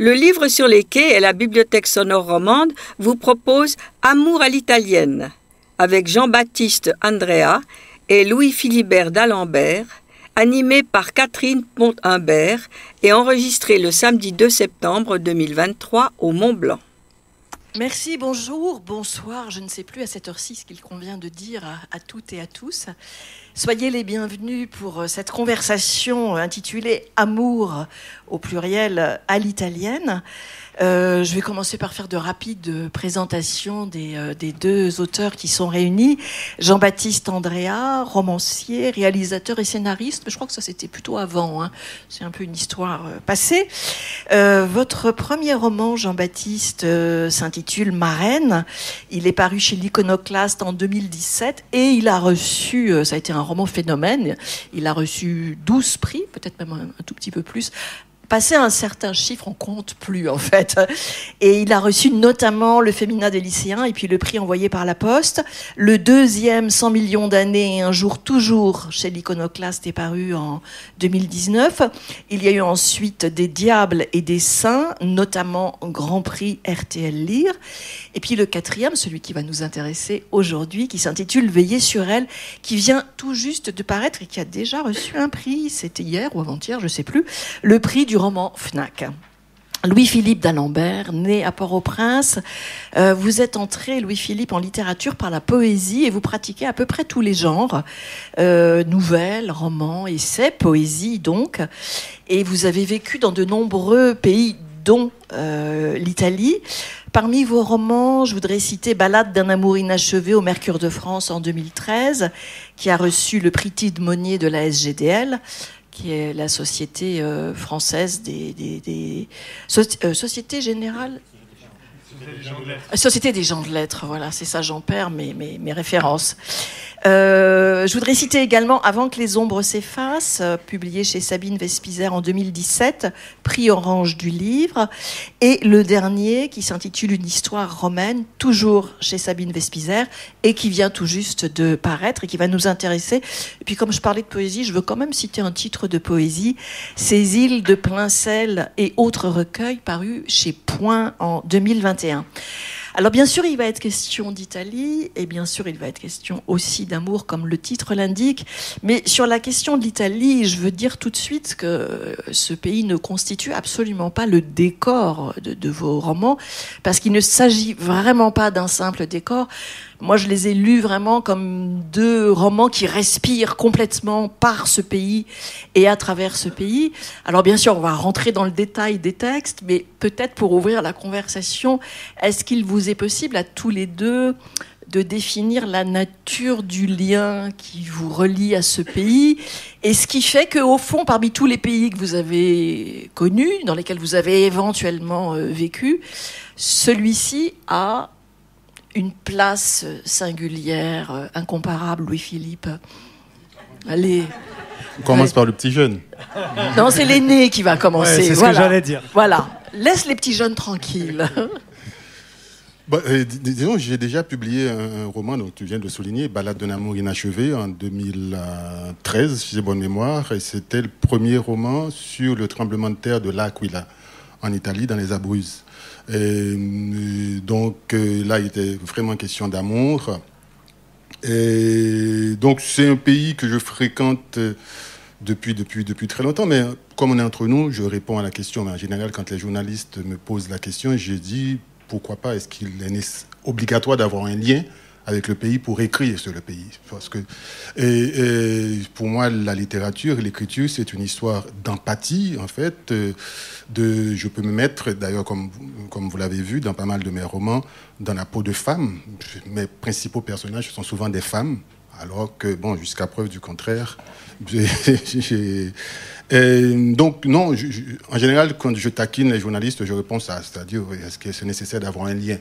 Le livre sur les quais et la bibliothèque sonore romande vous propose Amour à l'italienne avec Jean-Baptiste Andrea et Louis-Philibert d'Alembert, animé par Catherine Pont-Humbert et enregistré le samedi 2 septembre 2023 au Mont-Blanc. Merci, bonjour, bonsoir, je ne sais plus à cette heure-ci ce qu'il convient de dire à toutes et à tous. Soyez les bienvenus pour cette conversation intitulée « Amour » au pluriel à l'italienne. Je vais commencer par faire de rapides présentations des deux auteurs qui sont réunis. Jean-Baptiste Andrea, romancier, réalisateur et scénariste. Je crois que ça c'était plutôt avant, hein. C'est un peu une histoire passée. Votre premier roman, Jean-Baptiste, s'intitule Marraine. Il est paru chez l'Iconoclaste en 2017 et il a reçu, ça a été un roman phénomène, il a reçu 12 prix, peut-être même un tout petit peu plus. Passé un certain chiffre, on compte plus en fait. Et il a reçu notamment le Féminin des lycéens et puis le prix envoyé par la Poste. Le deuxième, 100 millions d'années et un jour toujours, chez l'Iconoclaste, est paru en 2019. Il y a eu ensuite des Diables et des Saints, notamment Grand Prix RTL Lire. Et puis le quatrième, celui qui va nous intéresser aujourd'hui, qui s'intitule Veiller sur elle, qui vient tout juste de paraître et qui a déjà reçu un prix, c'était hier ou avant-hier, je ne sais plus, le prix du roman Fnac. Louis-Philippe d'Alembert, né à Port-au-Prince. Vous êtes entré, Louis-Philippe, en littérature par la poésie et vous pratiquez à peu près tous les genres. Nouvelles, romans, essais, poésie donc. Et vous avez vécu dans de nombreux pays, dont l'Italie. Parmi vos romans, je voudrais citer Ballade d'un amour inachevé au Mercure de France en 2013, qui a reçu le prix Tide Monnier de la SGDL, qui est la société française des Société Générale. Société des gens de lettres, voilà, c'est ça, j'en perds mes références. Je voudrais citer également Avant que les ombres s'effacent, publié chez Sabine Vespizer en 2017, prix Orange du livre, et le dernier qui s'intitule Une histoire romaine, toujours chez Sabine Vespizer, et qui vient tout juste de paraître et qui va nous intéresser. Et puis comme je parlais de poésie, je veux quand même citer un titre de poésie, Ces îles de plein sel et autres recueils, paru chez Point en 2021. Alors bien sûr, il va être question d'Italie et bien sûr, il va être question aussi d'amour, comme le titre l'indique. Mais sur la question de l'Italie, je veux dire tout de suite que ce pays ne constitue absolument pas le décor de vos romans, parce qu'il ne s'agit vraiment pas d'un simple décor. Moi, je les ai lus vraiment comme deux romans qui respirent complètement par ce pays et à travers ce pays. Alors, bien sûr, on va rentrer dans le détail des textes, mais peut-être pour ouvrir la conversation, est-ce qu'il vous est possible à tous les deux de définir la nature du lien qui vous relie à ce pays et ce qui fait qu'au fond, parmi tous les pays que vous avez connus, dans lesquels vous avez éventuellement vécu, celui-ci a une place singulière, incomparable, Louis-Philippe. Allez. On commence par le petit jeune. Non, c'est l'aîné qui va commencer. Ouais, c'est ce que j'allais dire. Voilà. Laisse les petits jeunes tranquilles. Disons, j'ai déjà publié un roman, donc tu viens de le souligner, Ballade d'un amour inachevé, en 2013, si j'ai bonne mémoire. Et c'était le premier roman sur le tremblement de terre de l'Aquila, en Italie, dans les Abruzzes. Et donc là, il était vraiment question d'amour. Et donc c'est un pays que je fréquente depuis très longtemps. Mais comme on est entre nous, je réponds à la question. Mais en général, quand les journalistes me posent la question, je dis pourquoi pas. Est-ce qu'il est obligatoire d'avoir un lien avec le pays pour écrire sur le pays? Parce que et pour moi, la littérature et l'écriture, c'est une histoire d'empathie, en fait. Je peux me mettre, d'ailleurs, comme vous l'avez vu, dans pas mal de mes romans, dans la peau de femmes. Mes principaux personnages sont souvent des femmes, alors que, bon, jusqu'à preuve du contraire, donc, non, en général, quand je taquine les journalistes, je réponds ça, c'est-à-dire, est-ce que c'est nécessaire d'avoir un lien?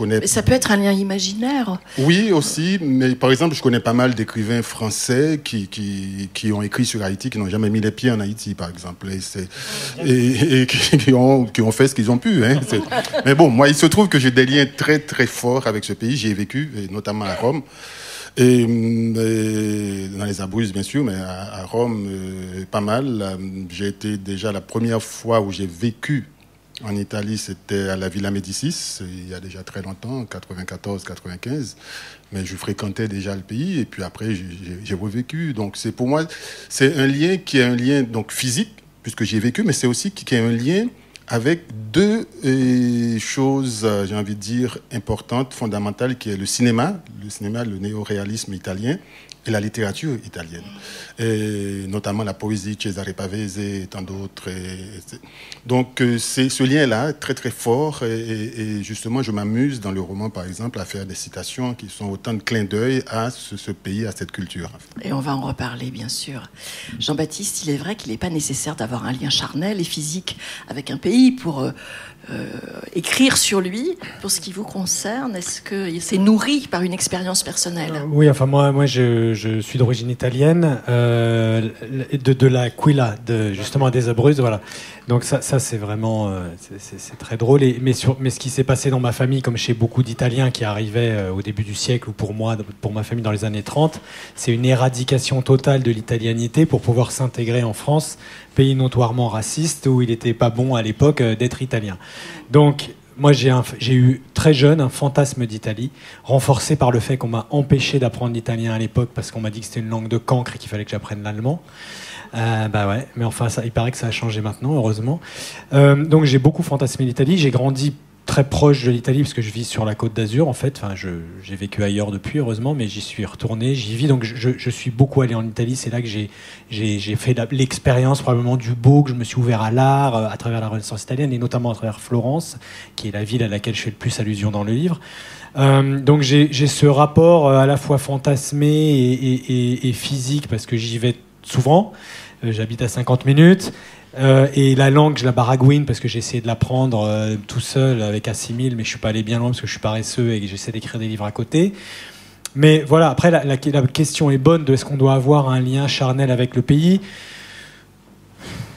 Mais ça peut être un lien imaginaire. Oui, aussi, mais par exemple, je connais pas mal d'écrivains français qui ont écrit sur Haïti, qui n'ont jamais mis les pieds en Haïti, par exemple, et qui ont fait ce qu'ils ont pu. Hein. Mais bon, moi, il se trouve que j'ai des liens très, très forts avec ce pays. J'y ai vécu, et notamment à Rome. Et dans les Abruzzes, bien sûr, mais à Rome, pas mal. J'ai été déjà la première fois où j'ai vécu En Italie, c'était à la Villa Médicis, il y a déjà très longtemps, 94-95. Mais je fréquentais déjà le pays et puis après, j'ai revécu. Donc, pour moi, c'est un lien qui est un lien donc, physique, puisque j'ai vécu, mais c'est aussi qui est un lien avec deux choses, j'ai envie de dire, importantes, fondamentales, qui est le cinéma, le néo-réalisme italien, et la littérature italienne, et notamment la poésie, Cesare Pavese et tant d'autres. Donc c'est ce lien-là, très très fort, et justement je m'amuse dans le roman par exemple à faire des citations qui sont autant de clins d'œil à ce pays, à cette culture. Et on va en reparler bien sûr. Jean-Baptiste, il est vrai qu'il n'est pas nécessaire d'avoir un lien charnel et physique avec un pays pour écrire sur lui. Pour ce qui vous concerne, est-ce que c'est nourri par une expérience personnelle? Oui, enfin moi je suis d'origine italienne, de l'Aquila, justement des Abruzzes, voilà. Donc ça c'est vraiment c'est très drôle. Mais ce qui s'est passé dans ma famille, comme chez beaucoup d'Italiens qui arrivaient au début du siècle, ou pour ma famille dans les années 30, c'est une éradication totale de l'italianité pour pouvoir s'intégrer en France, pays notoirement raciste où il n'était pas bon à l'époque d'être italien. Donc moi j'ai eu très jeune un fantasme d'Italie, renforcé par le fait qu'on m'a empêché d'apprendre l'italien à l'époque parce qu'on m'a dit que c'était une langue de cancre et qu'il fallait que j'apprenne l'allemand. Bah ouais, mais enfin il paraît que ça a changé maintenant, heureusement. Donc j'ai beaucoup fantasmé l'Italie, j'ai grandi très proche de l'Italie parce que je vis sur la Côte d'Azur en fait. Enfin, j'ai vécu ailleurs depuis, heureusement, mais j'y suis retourné, j'y vis. Donc je suis beaucoup allé en Italie. C'est là que j'ai fait l'expérience probablement du beau, que je me suis ouvert à l'art à travers la Renaissance italienne et notamment à travers Florence, qui est la ville à laquelle je fais le plus allusion dans le livre. Donc j'ai ce rapport à la fois fantasmé et physique parce que j'y vais souvent. J'habite à 50 minutes. Et la langue, je la baragouine parce que j'ai essayé de l'apprendre tout seul avec Assimil, mais je suis pas allé bien loin parce que je suis paresseux et que j'essaie d'écrire des livres à côté. Mais voilà, après la question est bonne de est-ce qu'on doit avoir un lien charnel avec le pays.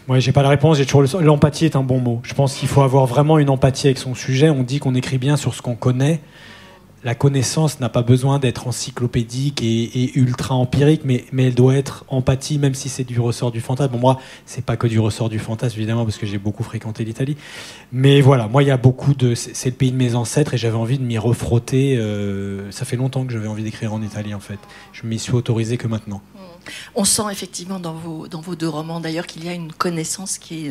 Moi, j'ai pas la réponse. L'empathie est un bon mot. Je pense qu'il faut avoir vraiment une empathie avec son sujet. On dit qu'on écrit bien sur ce qu'on connaît. La connaissance n'a pas besoin d'être encyclopédique et ultra empirique, mais elle doit être empathie, même si c'est du ressort du fantasme. Bon, moi, c'est pas que du ressort du fantasme, évidemment, parce que j'ai beaucoup fréquenté l'Italie. Mais voilà, moi, il y a c'est le pays de mes ancêtres et j'avais envie de m'y refrotter. Ça fait longtemps que j'avais envie d'écrire en Italie, en fait. Je m'y suis autorisé que maintenant. On sent effectivement dans vos deux romans, d'ailleurs, qu'il y a une connaissance qui est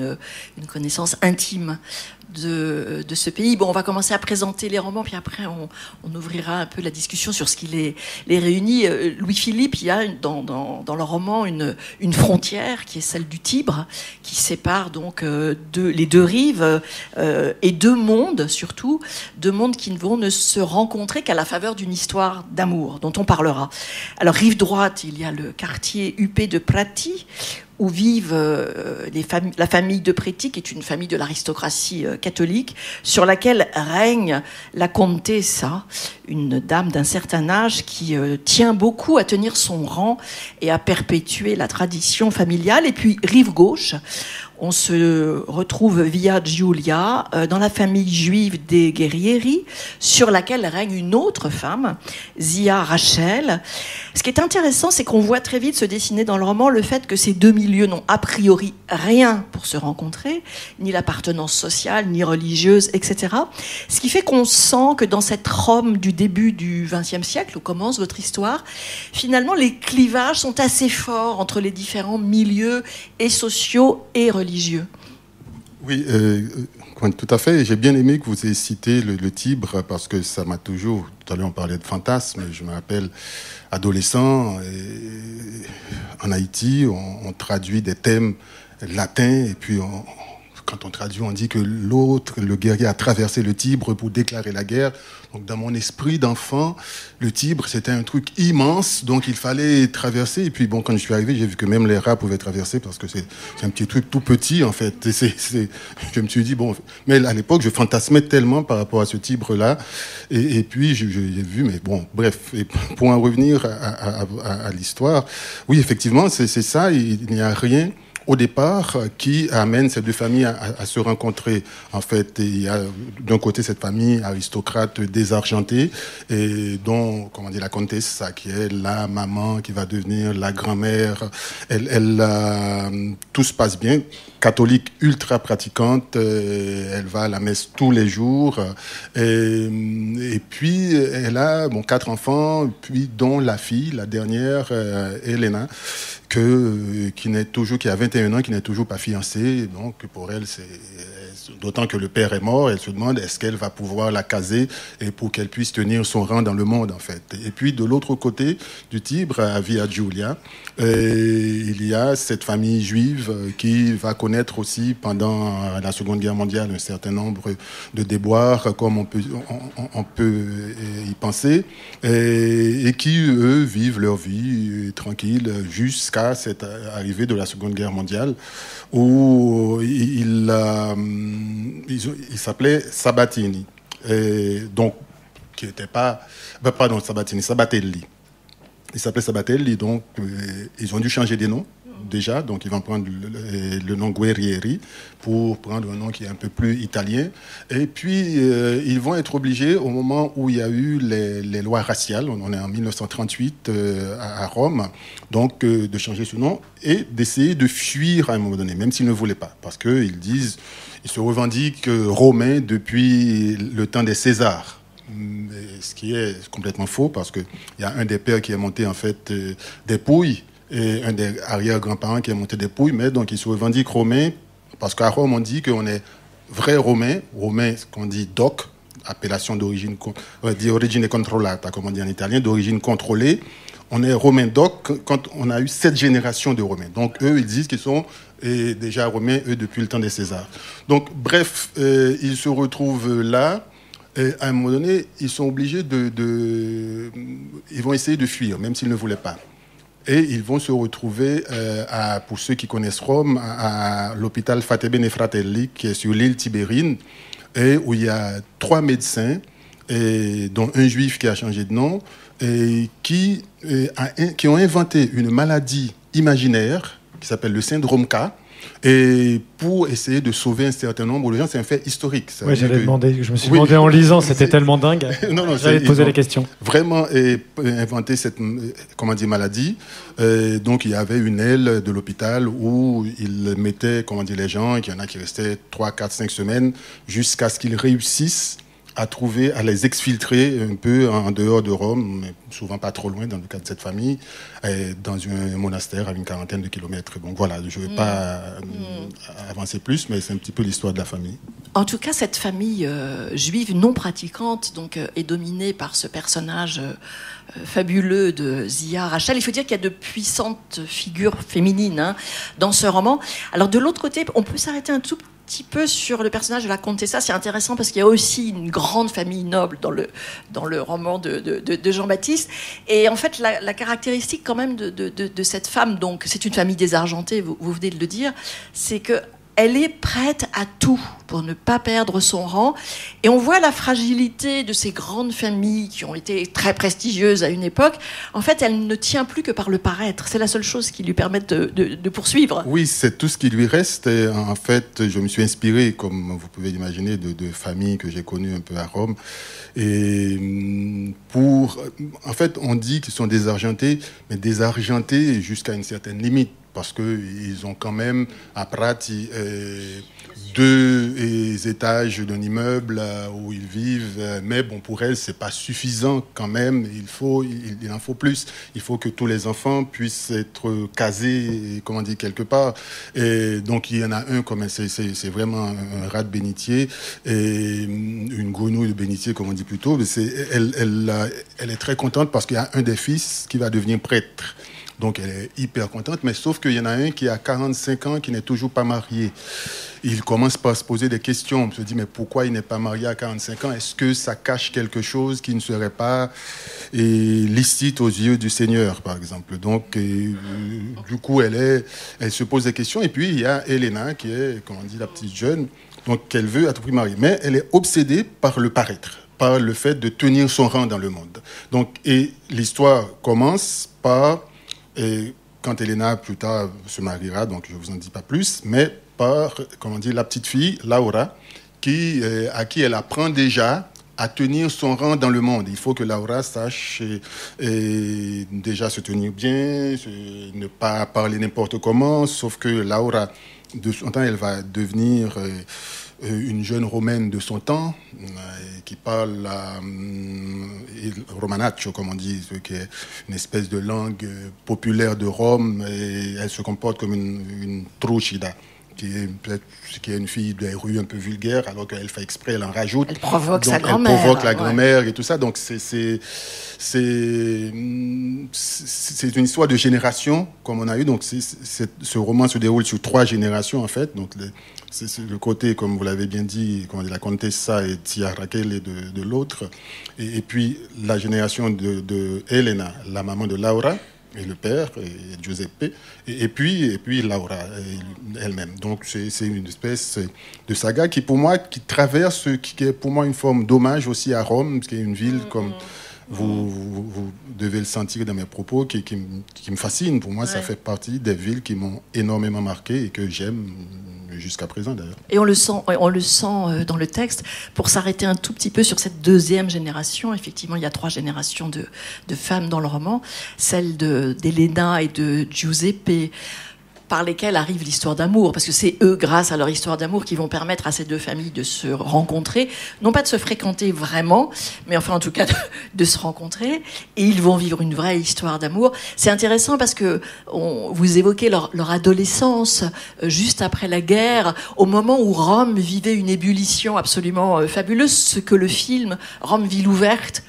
une connaissance intime de ce pays. Bon, on va commencer à présenter les romans, puis après on ouvrira un peu la discussion sur ce qui les réunit. Louis-Philippe, il y a dans le roman une frontière qui est celle du Tibre, qui sépare donc les deux rives et deux mondes, surtout, deux mondes qui ne vont ne se rencontrer qu'à la faveur d'une histoire d'amour, dont on parlera. Alors, rive droite, il y a le quartier huppé de Prati, où vivent la famille de Preti, qui est une famille de l'aristocratie catholique, sur laquelle règne la Contessa, une dame d'un certain âge qui tient beaucoup à tenir son rang et à perpétuer la tradition familiale. Et puis, rive gauche, on se retrouve Via Giulia dans la famille juive des Guerrieri, sur laquelle règne une autre femme, Zia Rachel. Ce qui est intéressant, c'est qu'on voit très vite se dessiner dans le roman le fait que ces deux milieux n'ont a priori rien pour se rencontrer, ni l'appartenance sociale, ni religieuse, etc. Ce qui fait qu'on sent que dans cette Rome du début du XXe siècle, où commence votre histoire, finalement les clivages sont assez forts entre les différents milieux et sociaux et religieux. Oui, tout à fait. J'ai bien aimé que vous ayez cité le Tibre parce que ça m'a toujours... Tout à l'heure, on parlait de fantasme. Je me rappelle, adolescent, en Haïti, on traduit des thèmes latins et puis quand on traduit, on dit que le guerrier a traversé le Tibre pour déclarer la guerre. Donc, dans mon esprit d'enfant, le Tibre, c'était un truc immense, donc il fallait traverser. Et puis, bon, quand je suis arrivé, j'ai vu que même les rats pouvaient traverser parce que c'est un petit truc tout petit, en fait. Je me suis dit, bon, mais à l'époque, je fantasmais tellement par rapport à ce Tibre-là. Et puis, j'ai vu, mais bon, bref. Et pour en revenir à l'histoire, oui, effectivement, c'est ça, il n'y a rien. au départ, qui amène ces deux familles à se rencontrer. En fait, il y a d'un côté cette famille aristocrate désargentée, et dont, comment dire, la comtesse, qui est la maman qui va devenir la grand-mère. Tout se passe bien. Catholique ultra pratiquante, elle va à la messe tous les jours, et puis elle a 4 enfants, puis dont la fille, la dernière, Elena, qui a 21 ans, qui n'est toujours pas fiancée. Donc pour elle, c'est d'autant que le père est mort, elle se demande est-ce qu'elle va pouvoir la caser et pour qu'elle puisse tenir son rang dans le monde, en fait. Et puis de l'autre côté du Tibre, à Via Giulia, il y a cette famille juive qui va connaître aussi pendant la Seconde Guerre mondiale un certain nombre de déboires, comme on peut y penser, et qui, eux, vivent leur vie tranquille jusqu'à cette arrivée de la Seconde Guerre mondiale, où il s'appelait Sabatini, et donc qui n'était pas, pardon, Sabatelli. Il s'appelait Sabatelli, donc ils ont dû changer des noms déjà, donc ils vont prendre le nom Guerrieri pour prendre un nom qui est un peu plus italien, et puis ils vont être obligés, au moment où il y a eu les lois raciales, on est en 1938 à Rome, donc de changer ce nom et d'essayer de fuir à un moment donné, même s'ils ne voulaient pas, parce qu'ils se revendiquent romains depuis le temps des Césars. Ce qui est complètement faux, parce qu'il y a un des pères qui est monté en fait des Pouilles, et un des arrière-grands-parents qui est monté des Pouilles, mais donc ils se revendiquent romains, parce qu'à Rome on dit qu'on est vrai romain, ce qu'on dit doc, appellation d'origine controllata, comme on dit en italien, d'origine contrôlée. On est romain doc quand on a eu 7 générations de romains. Donc eux, ils disent qu'ils sont déjà romains, eux, depuis le temps des Césars. Donc bref, ils se retrouvent là. Et à un moment donné, ils sont obligés ils vont essayer de fuir, même s'ils ne voulaient pas. Et ils vont se retrouver, pour ceux qui connaissent Rome, à l'hôpital Fatebenefratelli, Fratelli, qui est sur l'île Tibérine, et où il y a 3 médecins, dont un juif qui a changé de nom, et qui ont inventé une maladie imaginaire qui s'appelle le syndrome K, et pour essayer de sauver un certain nombre de gens. C'est un fait historique. Oui, je me suis demandé en lisant, c'était tellement dingue. J'allais te poser la question. Vraiment inventé cette maladie. Donc il y avait une aile de l'hôpital où ils mettaient les gens, et qu'il y en a qui restaient 3, 4, 5 semaines jusqu'à ce qu'ils réussissent à les exfiltrer un peu en dehors de Rome, mais souvent pas trop loin dans le cas de cette famille, dans un monastère à une 40aine de kilomètres. Donc voilà, je ne vais pas avancer plus, mais c'est un petit peu l'histoire de la famille. En tout cas, cette famille juive non pratiquante donc, est dominée par ce personnage fabuleux de Zia Rachel. Il faut dire qu'il y a de puissantes figures féminines dans ce roman. Alors de l'autre côté, on peut s'arrêter un tout petit peu sur le personnage de la Contessa. C'est intéressant parce qu'il y a aussi une grande famille noble dans le roman de Jean-Baptiste. Et en fait, la caractéristique quand même de cette femme, donc c'est une famille désargentée, vous venez de le dire, c'est que elle est prête à tout pour ne pas perdre son rang. Et on voit la fragilité de ces grandes familles qui ont été très prestigieuses à une époque. En fait, elle ne tient plus que par le paraître. C'est la seule chose qui lui permette de poursuivre. Oui, c'est tout ce qui lui reste. Et en fait, je me suis inspiré, comme vous pouvez l'imaginer, de familles que j'ai connues un peu à Rome. Et en fait, on dit qu'ils sont désargentés, mais désargentés jusqu'à une certaine limite. Parce qu'ils ont quand même à Prati 2 étages d'un immeuble où ils vivent. Mais bon, pour elles, c'est pas suffisant quand même. Il en faut plus. Il faut que tous les enfants puissent être casés, quelque part. Et donc, il y en a un, c'est vraiment un rat de bénitier, et une grenouille de bénitier, comme on dit plutôt. Elle est très contente parce qu'il y a un des fils qui va devenir prêtre. Donc elle est hyper contente, mais sauf qu'il y en a un qui a 45 ans, qui n'est toujours pas marié. Il commence par se poser des questions. On se dit, mais pourquoi il n'est pas marié à 45 ans? Est-ce que ça cache quelque chose qui ne serait pas licite aux yeux du Seigneur, par exemple? Donc, du coup, elle se pose des questions. Et puis, il y a Elena, qui est, comme on dit, la petite jeune, donc qu'elle veut à tout prix marier. Mais elle est obsédée par le paraître, par le fait de tenir son rang dans le monde. Donc, et l'histoire commence par quand Elena plus tard se mariera, donc je ne vous en dis pas plus, mais par, comment dire, la petite fille, Laura, à qui elle apprend déjà à tenir son rang dans le monde. Il faut que Laura sache déjà se tenir bien, ne pas parler n'importe comment, sauf que Laura, de son temps, elle va devenir une jeune romaine de son temps, qui parle romanaccio, comme on dit, qui est une espèce de langue populaire de Rome, et elle se comporte comme une trucida, qui est une fille des rues un peu vulgaire, alors qu'elle fait exprès, elle en rajoute. Elle provoque sa Elle grand-mère. provoque la grand-mère et tout ça. Donc c'est une histoire de génération, comme on a eu. Donc ce roman se déroule sur 3 générations, en fait. Donc c'est le côté, comme vous l'avez bien dit, la Contessa et Tia Raquel de l'autre. Et puis la génération de Elena, la maman de Laura, et le père, et Giuseppe, et puis Laura elle-même. Donc c'est une espèce de saga qui traverse, qui est pour moi une forme d'hommage aussi à Rome, qui est une ville comme vous devez le sentir dans mes propos, qui me fascine. Pour moi, ça fait partie des villes qui m'ont énormément marqué et que j'aime jusqu'à présent d'ailleurs. Et on le sent dans le texte. Pour s'arrêter un tout petit peu sur cette 2e génération, effectivement, il y a 3 générations de femmes dans le roman, celle d'Elena et de Giuseppe, par lesquels arrive l'histoire d'amour, parce que c'est eux, grâce à leur histoire d'amour, qui vont permettre à ces 2 familles de se rencontrer, non pas de se fréquenter vraiment, mais enfin en tout cas de se rencontrer, et ils vont vivre une vraie histoire d'amour. C'est intéressant parce que vous évoquez leur adolescence, juste après la guerre, au moment où Rome vivait une ébullition absolument fabuleuse, ce que le film Rome, ville ouverte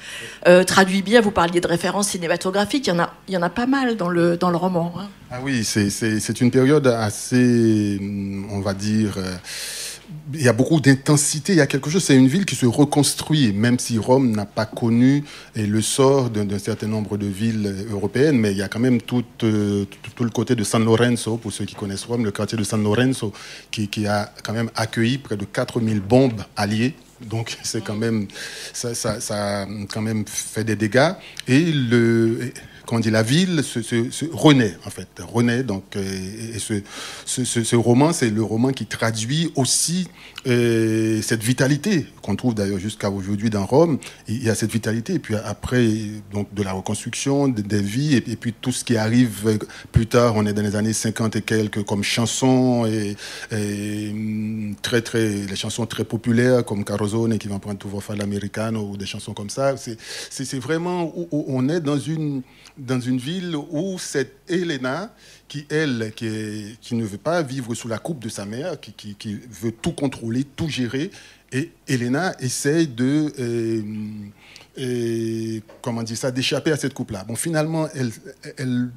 traduit bien. Vous parliez de références cinématographiques, il y en a pas mal dans le roman. Hein. Ah oui, c'est une période assez, on va dire, il y a beaucoup d'intensité, il y a quelque chose, c'est une ville qui se reconstruit, même si Rome n'a pas connu le sort d'un certain nombre de villes européennes, mais il y a quand même tout le côté de San Lorenzo, pour ceux qui connaissent Rome, le quartier de San Lorenzo, qui a quand même accueilli près de 4000 bombes alliées. Donc c'est quand même, ça a quand même fait des dégâts. Et la ville se renaît, en fait. Renaît, donc, et ce roman, c'est le roman qui traduit aussi cette vitalité qu'on trouve d'ailleurs jusqu'à aujourd'hui dans Rome. Il y a cette vitalité, et puis après, donc, de la reconstruction des vies, et puis tout ce qui arrive plus tard, on est dans les années 50 et quelques, comme chansons, et les chansons très populaires, comme Carozone, qui va prendre tout va l'americano, ou des chansons comme ça. C'est vraiment où on est dans une ville où cette Elena, qui ne veut pas vivre sous la coupe de sa mère, qui veut tout contrôler, tout gérer, et Elena essaye d'échapper à cette coupe-là. Bon, finalement, elle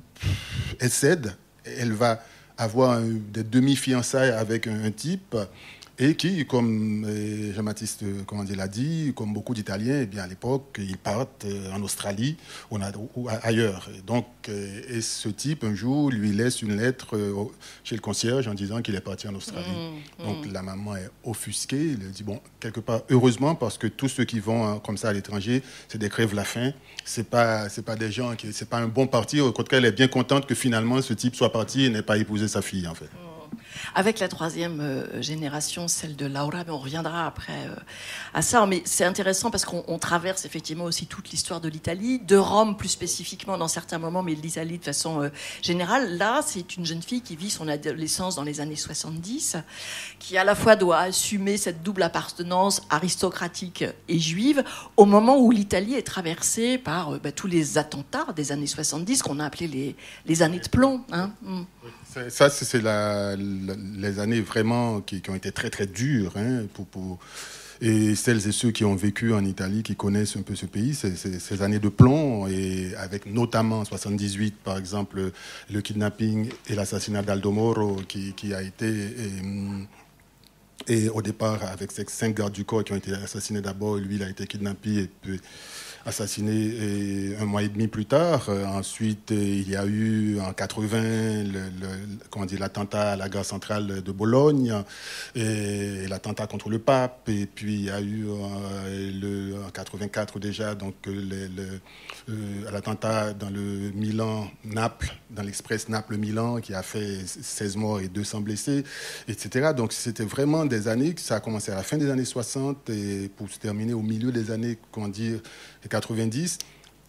cède, elle va avoir des demi-fiançailles avec un type, et qui, comme Jean-Baptiste l'a dit, comme beaucoup d'Italiens, eh bien, à l'époque, ils partent en Australie ou ailleurs. Et donc, et ce type, un jour, lui laisse une lettre chez le concierge en disant qu'il est parti en Australie. Donc, la maman est offusquée. Elle dit, bon, quelque part, heureusement, parce que tous ceux qui vont comme ça à l'étranger, c'est des crèves la faim. C'est pas des gens c'est pas un bon parti. Au contraire, elle est bien contente que finalement, ce type soit parti et n'ait pas épousé sa fille, en fait. Avec la 3e génération, celle de Laura, mais on reviendra après à ça. Mais c'est intéressant parce qu'on traverse effectivement aussi toute l'histoire de l'Italie, de Rome plus spécifiquement dans certains moments, mais de l'Italie de façon générale. Là, c'est une jeune fille qui vit son adolescence dans les années 70, qui à la fois doit assumer cette double appartenance aristocratique et juive, au moment où l'Italie est traversée par tous les attentats des années 70, qu'on a appelés les années de plomb. Hein. Ça, c'est les années vraiment qui ont été très, très dures. Hein, et celles et ceux qui ont vécu en Italie, qui connaissent un peu ce pays, c'est ces années de plomb, et avec notamment en 78, par exemple, le kidnapping et l'assassinat d'Aldo Moro, qui a été Et au départ, avec ces 5 gardes du corps qui ont été assassinés d'abord, lui, il a été kidnappé et puis assassiné 1 mois et demi plus tard. Ensuite, il y a eu en 80 l'attentat à la gare centrale de Bologne et l'attentat contre le pape. Et puis il y a eu en 84 déjà donc l'attentat dans le Milan-Naples, dans l'express Naples-Milan qui a fait 16 morts et 200 blessés, etc. Donc c'était vraiment des années, ça a commencé à la fin des années 60 et pour se terminer au milieu des années, 90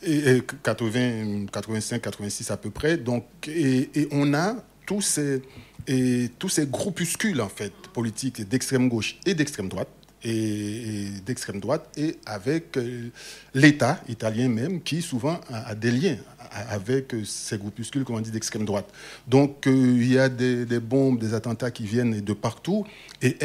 et 80, 85, 86 à peu près. Donc, et on a tous ces groupuscules en fait politiques d'extrême gauche et d'extrême droite et avec l'État italien même qui souvent a des liens avec ces groupuscules, comme on dit, d'extrême droite. Donc il y a des bombes, des attentats qui viennent de partout. Et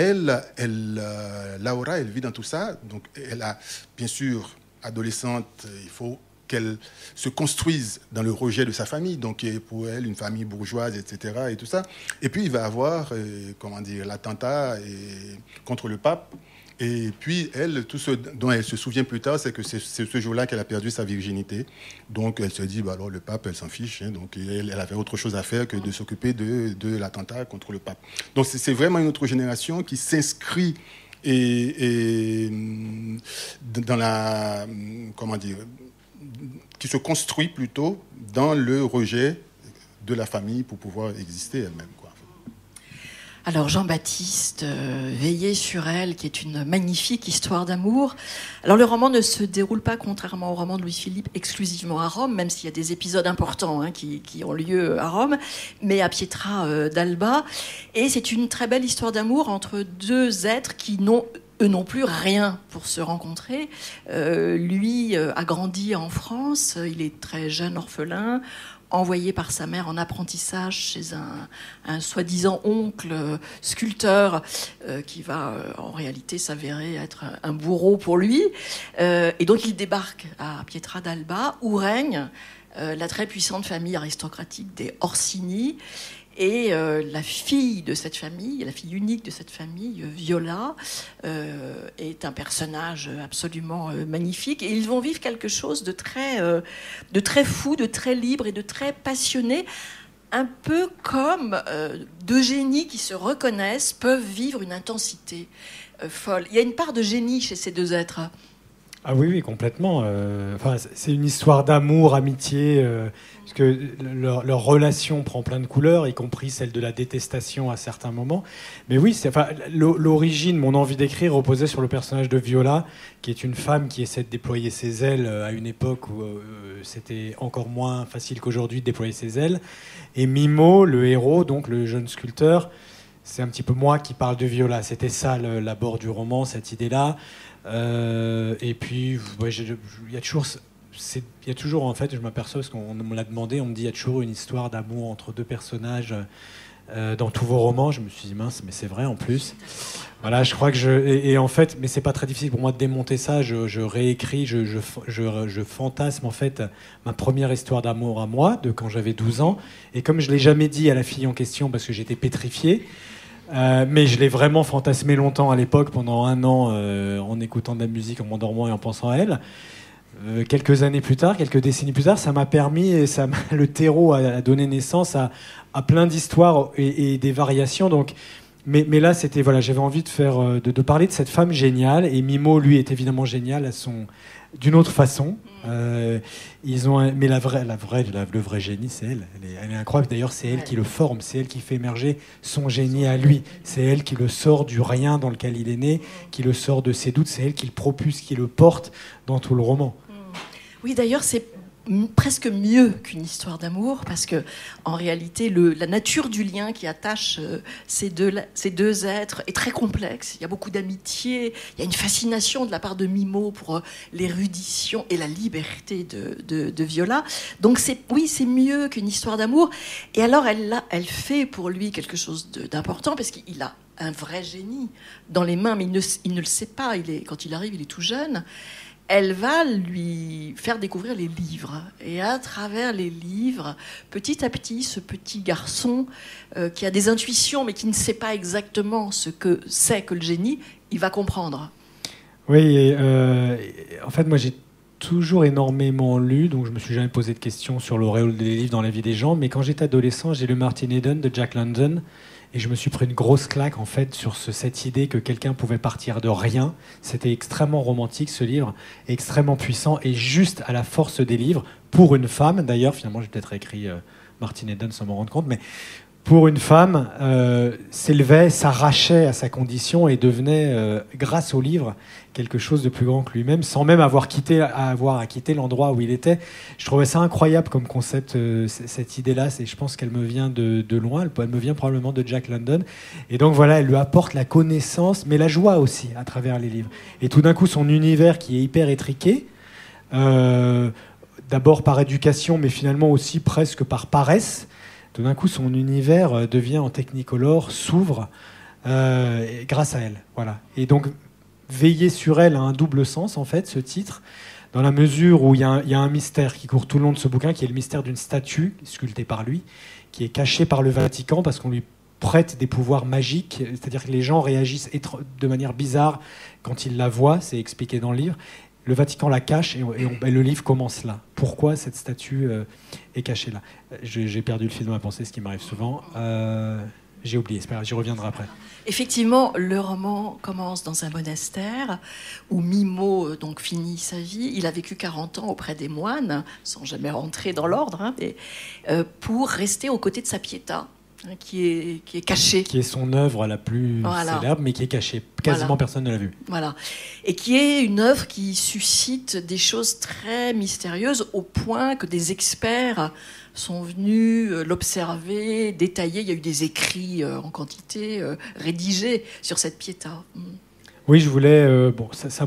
Laura, elle vit dans tout ça. Donc elle a, bien sûr, adolescente, il faut qu'elle se construise dans le rejet de sa famille. Donc pour elle, une famille bourgeoise, etc. et tout ça. Et puis il va avoir, l'attentat contre le pape. Et puis, elle, tout ce dont elle se souvient plus tard, c'est que c'est ce jour-là qu'elle a perdu sa virginité. Donc, elle se dit, alors le pape, elle s'en fiche. Hein, donc, elle avait autre chose à faire que de s'occuper de l'attentat contre le pape. Donc, c'est vraiment une autre génération qui s'inscrit et dans la... qui se construit plutôt dans le rejet de la famille pour pouvoir exister elle-même, quoi. Alors Jean-Baptiste, Veiller sur elle, qui est une magnifique histoire d'amour. Alors le roman ne se déroule pas, contrairement au roman de Louis-Philippe, exclusivement à Rome, même s'il y a des épisodes importants qui ont lieu à Rome, mais à Pietra d'Alba. Et c'est une très belle histoire d'amour entre 2 êtres qui n'ont eux non plus rien pour se rencontrer. Lui a grandi en France, il est très jeune orphelin, envoyé par sa mère en apprentissage chez un soi-disant oncle sculpteur qui va en réalité s'avérer être un bourreau pour lui. Et donc il débarque à Pietra d'Alba où règne la très puissante famille aristocratique des Orsini. Et la fille de cette famille, la fille unique de cette famille, Viola, est un personnage absolument magnifique. Et ils vont vivre quelque chose de très fou, de très libre et de très passionné. Un peu comme 2 génies qui se reconnaissent peuvent vivre une intensité folle. Il y a une part de génie chez ces 2 êtres. Ah oui, complètement. C'est une histoire d'amour, amitié, parce que leur relation prend plein de couleurs, y compris celle de la détestation à certains moments. Mais oui, l'origine, mon envie d'écrire reposait sur le personnage de Viola, qui est une femme qui essaie de déployer ses ailes à une époque où c'était encore moins facile qu'aujourd'hui de déployer ses ailes. Et Mimo, le héros, donc le jeune sculpteur, c'est un petit peu moi qui parle de Viola. C'était ça l'abord du roman, cette idée-là. Et puis, il y a toujours, en fait, je m'aperçois, parce qu'on me l'a demandé, on me dit il y a toujours une histoire d'amour entre 2 personnages dans tous vos romans. Je me suis dit mince, mais c'est vrai en plus. Voilà, je crois que et en fait, mais c'est pas très difficile pour moi de démonter ça. Je réécris, je fantasme en fait ma première histoire d'amour à moi, de quand j'avais 12 ans. Et comme je l'ai jamais dit à la fille en question parce que j'étais pétrifié. Mais je l'ai vraiment fantasmé longtemps à l'époque, pendant 1 an, en écoutant de la musique, en m'endormant et en pensant à elle. Quelques années plus tard, quelques décennies plus tard, ça m'a permis, et le terreau a donné naissance à plein d'histoires et des variations. Donc, mais là, c'était j'avais envie de parler de cette femme géniale, et Mimo, lui, est évidemment génial d'une autre façon. Mais le vrai génie, c'est elle. Elle est incroyable. D'ailleurs, c'est elle qui le forme, c'est elle qui fait émerger son génie à lui. C'est elle qui le sort du rien dans lequel il est né, qui le sort de ses doutes. C'est elle qui le propulse, qui le porte dans tout le roman. Oui, d'ailleurs, c'est presque mieux qu'une histoire d'amour, parce que en réalité la nature du lien qui attache ces deux êtres est très complexe. Il y a beaucoup d'amitié, il y a une fascination de la part de Mimo pour l'érudition et la liberté de Viola. Donc c'est mieux qu'une histoire d'amour. Et alors elle fait pour lui quelque chose d'important, parce qu'il a un vrai génie dans les mains, mais il ne le sait pas. Quand il arrive, il est tout jeune. elle va lui faire découvrir les livres. Et à travers les livres, petit à petit, ce petit garçon qui a des intuitions, mais qui ne sait pas exactement ce que c'est que le génie, il va comprendre. Oui, en fait, moi, j'ai toujours énormément lu, donc je me suis jamais posé de questions sur l'auréole des livres dans la vie des gens, mais quand j'étais adolescent, j'ai lu Martin Eden de Jack London, et je me suis pris une grosse claque en fait sur cette idée que quelqu'un pouvait partir de rien. C'était extrêmement romantique ce livre, extrêmement puissant, et juste à la force des livres, pour une femme, d'ailleurs, finalement j'ai peut-être écrit Martin Eden sans m'en rendre compte, mais pour une femme, s'élevait, s'arrachait à sa condition et devenait, grâce au livre, quelque chose de plus grand que lui-même, sans même avoir à quitter l'endroit où il était. Je trouvais ça incroyable comme concept, cette idée-là. Je pense qu'elle me vient de loin, elle me vient probablement de Jack London. Et donc voilà, elle lui apporte la connaissance, mais la joie aussi, à travers les livres. Et tout d'un coup, son univers qui est hyper étriqué, d'abord par éducation, mais finalement aussi presque par paresse, tout d'un coup, son univers devient en technicolor, s'ouvre grâce à elle. Voilà. Et donc, Veiller sur elle a un double sens, en fait, ce titre, dans la mesure où il y a un mystère qui court tout le long de ce bouquin, qui est le mystère d'une statue sculptée par lui, qui est cachée par le Vatican parce qu'on lui prête des pouvoirs magiques, c'est-à-dire que les gens réagissent de manière bizarre quand ils la voient, c'est expliqué dans le livre. Le Vatican la cache et le livre commence là. Pourquoi cette statue est cachée là ? J'ai perdu le fil de ma pensée, ce qui m'arrive souvent. J'ai oublié, c'est pas grave, j'y reviendrai après. Effectivement, le roman commence dans un monastère où Mimo donc finit sa vie. Il a vécu 40 ans auprès des moines, sans jamais rentrer dans l'ordre, pour rester aux côtés de sa Pietà, qui est cachée. Qui est son œuvre la plus célèbre, mais qui est cachée. Quasiment personne ne l'a vue. Voilà. Et qui est une œuvre qui suscite des choses très mystérieuses, au point que des experts sont venus l'observer, détailler. Il y a eu des écrits en quantité rédigés sur cette Pietà. Oui, je voulais,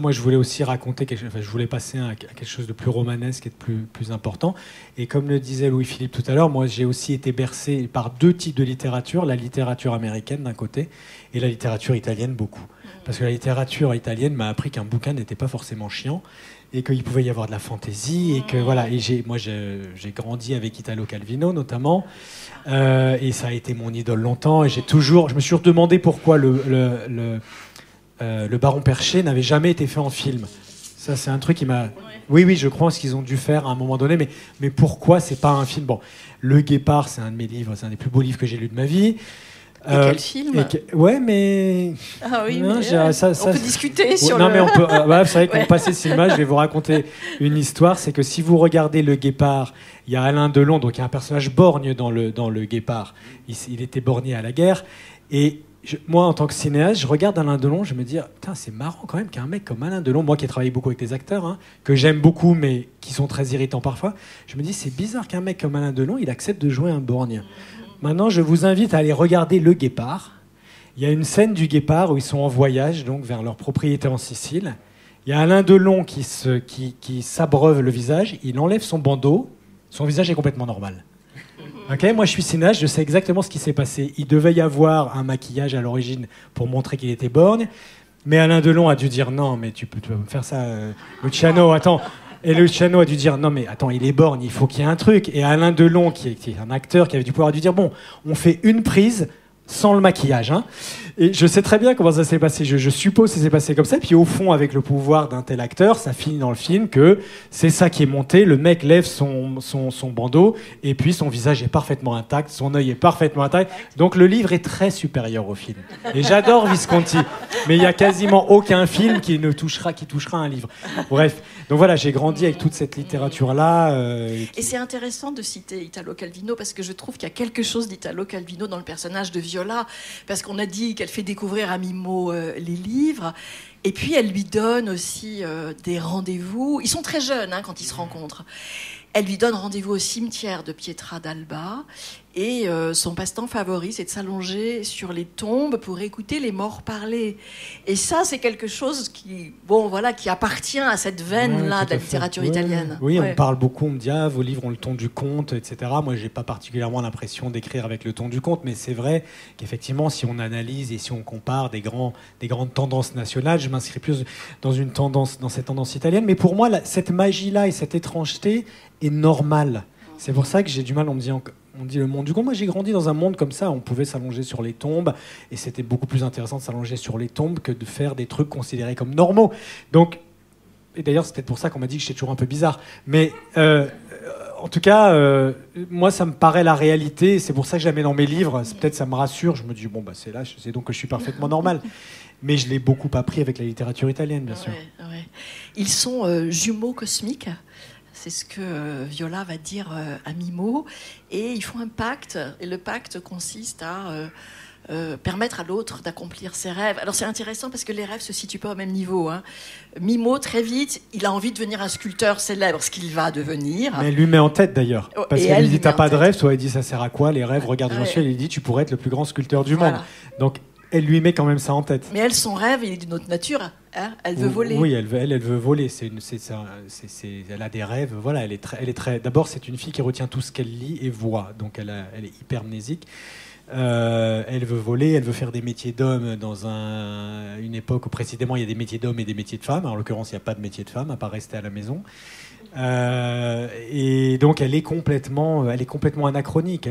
moi, je voulais aussi raconter je voulais passer à quelque chose de plus romanesque et de plus important. Et comme le disait Louis-Philippe tout à l'heure, moi, j'ai aussi été bercé par deux types de littérature, la littérature américaine d'un côté et la littérature italienne beaucoup. Parce que la littérature italienne m'a appris qu'un bouquin n'était pas forcément chiant et qu'il pouvait y avoir de la fantaisie et que voilà. Et j'ai grandi avec Italo Calvino notamment et ça a été mon idole longtemps. Et je me suis demandé pourquoi le Baron Perché n'avait jamais été fait en film. Ça, c'est un truc qui m'a... Oui, je crois qu'ils ont dû faire à un moment donné, mais pourquoi c'est pas un film ? Bon, Le Guépard, c'est un de mes livres, c'est un des plus beaux livres que j'ai lu de ma vie. Quel film ? Ouais, mais... Ah oui, non, on peut discuter sur non, mais on peut... c'est vrai qu'on passe ce cinéma, je vais vous raconter une histoire, c'est que si vous regardez Le Guépard, il y a Alain Delon, donc il y a un personnage borgne dans le Guépard. Il était borgné à la guerre, et... moi, en tant que cinéaste, je regarde Alain Delon, je me dis, putain, c'est marrant quand même qu'un mec comme Alain Delon, moi qui ai travaillé beaucoup avec des acteurs, que j'aime beaucoup, mais qui sont très irritants parfois, je me dis, c'est bizarre qu'un mec comme Alain Delon, il accepte de jouer un borgne. Maintenant, je vous invite à aller regarder Le Guépard. Il y a une scène du Guépard où ils sont en voyage, donc vers leur propriété en Sicile. Il y a Alain Delon qui s'abreuve le visage, il enlève son bandeau, son visage est complètement normal. Okay, moi je suis cinéaste, je sais exactement ce qui s'est passé. Il devait y avoir un maquillage à l'origine pour montrer qu'il était borgne, mais Alain Delon a dû dire non, mais tu peux me faire ça, Luciano, attends. Et Luciano a dû dire non, mais attends, il est borgne, il faut qu'il y ait un truc. Et Alain Delon, qui est un acteur qui avait du pouvoir, a dû dire bon, on fait une prise sans le maquillage. Et je sais très bien comment ça s'est passé. Je suppose que ça s'est passé comme ça. Puis au fond, avec le pouvoir d'un tel acteur, ça finit dans le film que c'est ça qui est monté. Le mec lève son bandeau et puis son visage est parfaitement intact, son œil est parfaitement intact. Donc le livre est très supérieur au film. Et j'adore Visconti, mais il y a quasiment aucun film qui touchera un livre. Bref, donc voilà, j'ai grandi avec toute cette littérature-là. Et c'est intéressant de citer Italo Calvino parce que je trouve qu'il y a quelque chose d'Italo Calvino dans le personnage de Viola, parce qu'on a dit qu'elle fait découvrir à Mimo les livres, et puis elle lui donne aussi des rendez-vous. Ils sont très jeunes quand ils se rencontrent. Elle lui donne rendez-vous au cimetière de Pietra d'Alba. Et son passe-temps favori, c'est de s'allonger sur les tombes pour écouter les morts parler. Et ça, c'est quelque chose qui appartient à cette veine-là de la littérature italienne. Oui, on parle beaucoup, on me dit vos livres ont le ton du conte, etc. Moi, j'ai pas particulièrement l'impression d'écrire avec le ton du conte, mais c'est vrai qu'effectivement, si on analyse et si on compare des grandes tendances nationales, je m'inscris plus dans cette tendance italienne. Mais pour moi, cette magie-là et cette étrangeté est normale. C'est pour ça que j'ai du mal, on me dit le monde du conte. Moi, j'ai grandi dans un monde comme ça. On pouvait s'allonger sur les tombes. Et c'était beaucoup plus intéressant de s'allonger sur les tombes que de faire des trucs considérés comme normaux. Donc, et d'ailleurs, c'est peut-être pour ça qu'on m'a dit que j'étais toujours un peu bizarre. Mais en tout cas, moi, ça me paraît la réalité. C'est pour ça que je la mets dans mes livres. Peut-être ça me rassure. Je me dis, c'est donc que je suis parfaitement normal. Mais je l'ai beaucoup appris avec la littérature italienne, bien sûr. Ouais. Ils sont jumeaux cosmiques. C'est ce que Viola va dire à Mimo. Et ils font un pacte. Et le pacte consiste à permettre à l'autre d'accomplir ses rêves. Alors c'est intéressant parce que les rêves ne se situent pas au même niveau. Mimo, très vite, il a envie de devenir un sculpteur célèbre, ce qu'il va devenir. Mais elle lui met en tête d'ailleurs. Parce qu'elle lui dit t'as pas de rêve, soit elle dit ça sert à quoi les rêves, regarde dans le ciel, elle lui dit tu pourrais être le plus grand sculpteur du monde. Donc elle lui met quand même ça en tête. Mais elle, son rêve, il est d'une autre nature. Elle veut voler. Oui, elle veut voler. Elle a des rêves. Voilà, elle est très. D'abord, c'est une fille qui retient tout ce qu'elle lit et voit. Donc, elle est hypermnésique. Elle veut voler. Elle veut faire des métiers d'hommes dans une époque où précisément il y a des métiers d'hommes et des métiers de femmes. En l'occurrence, il n'y a pas de métier de femme à part rester à la maison. Et donc, elle est complètement anachronique.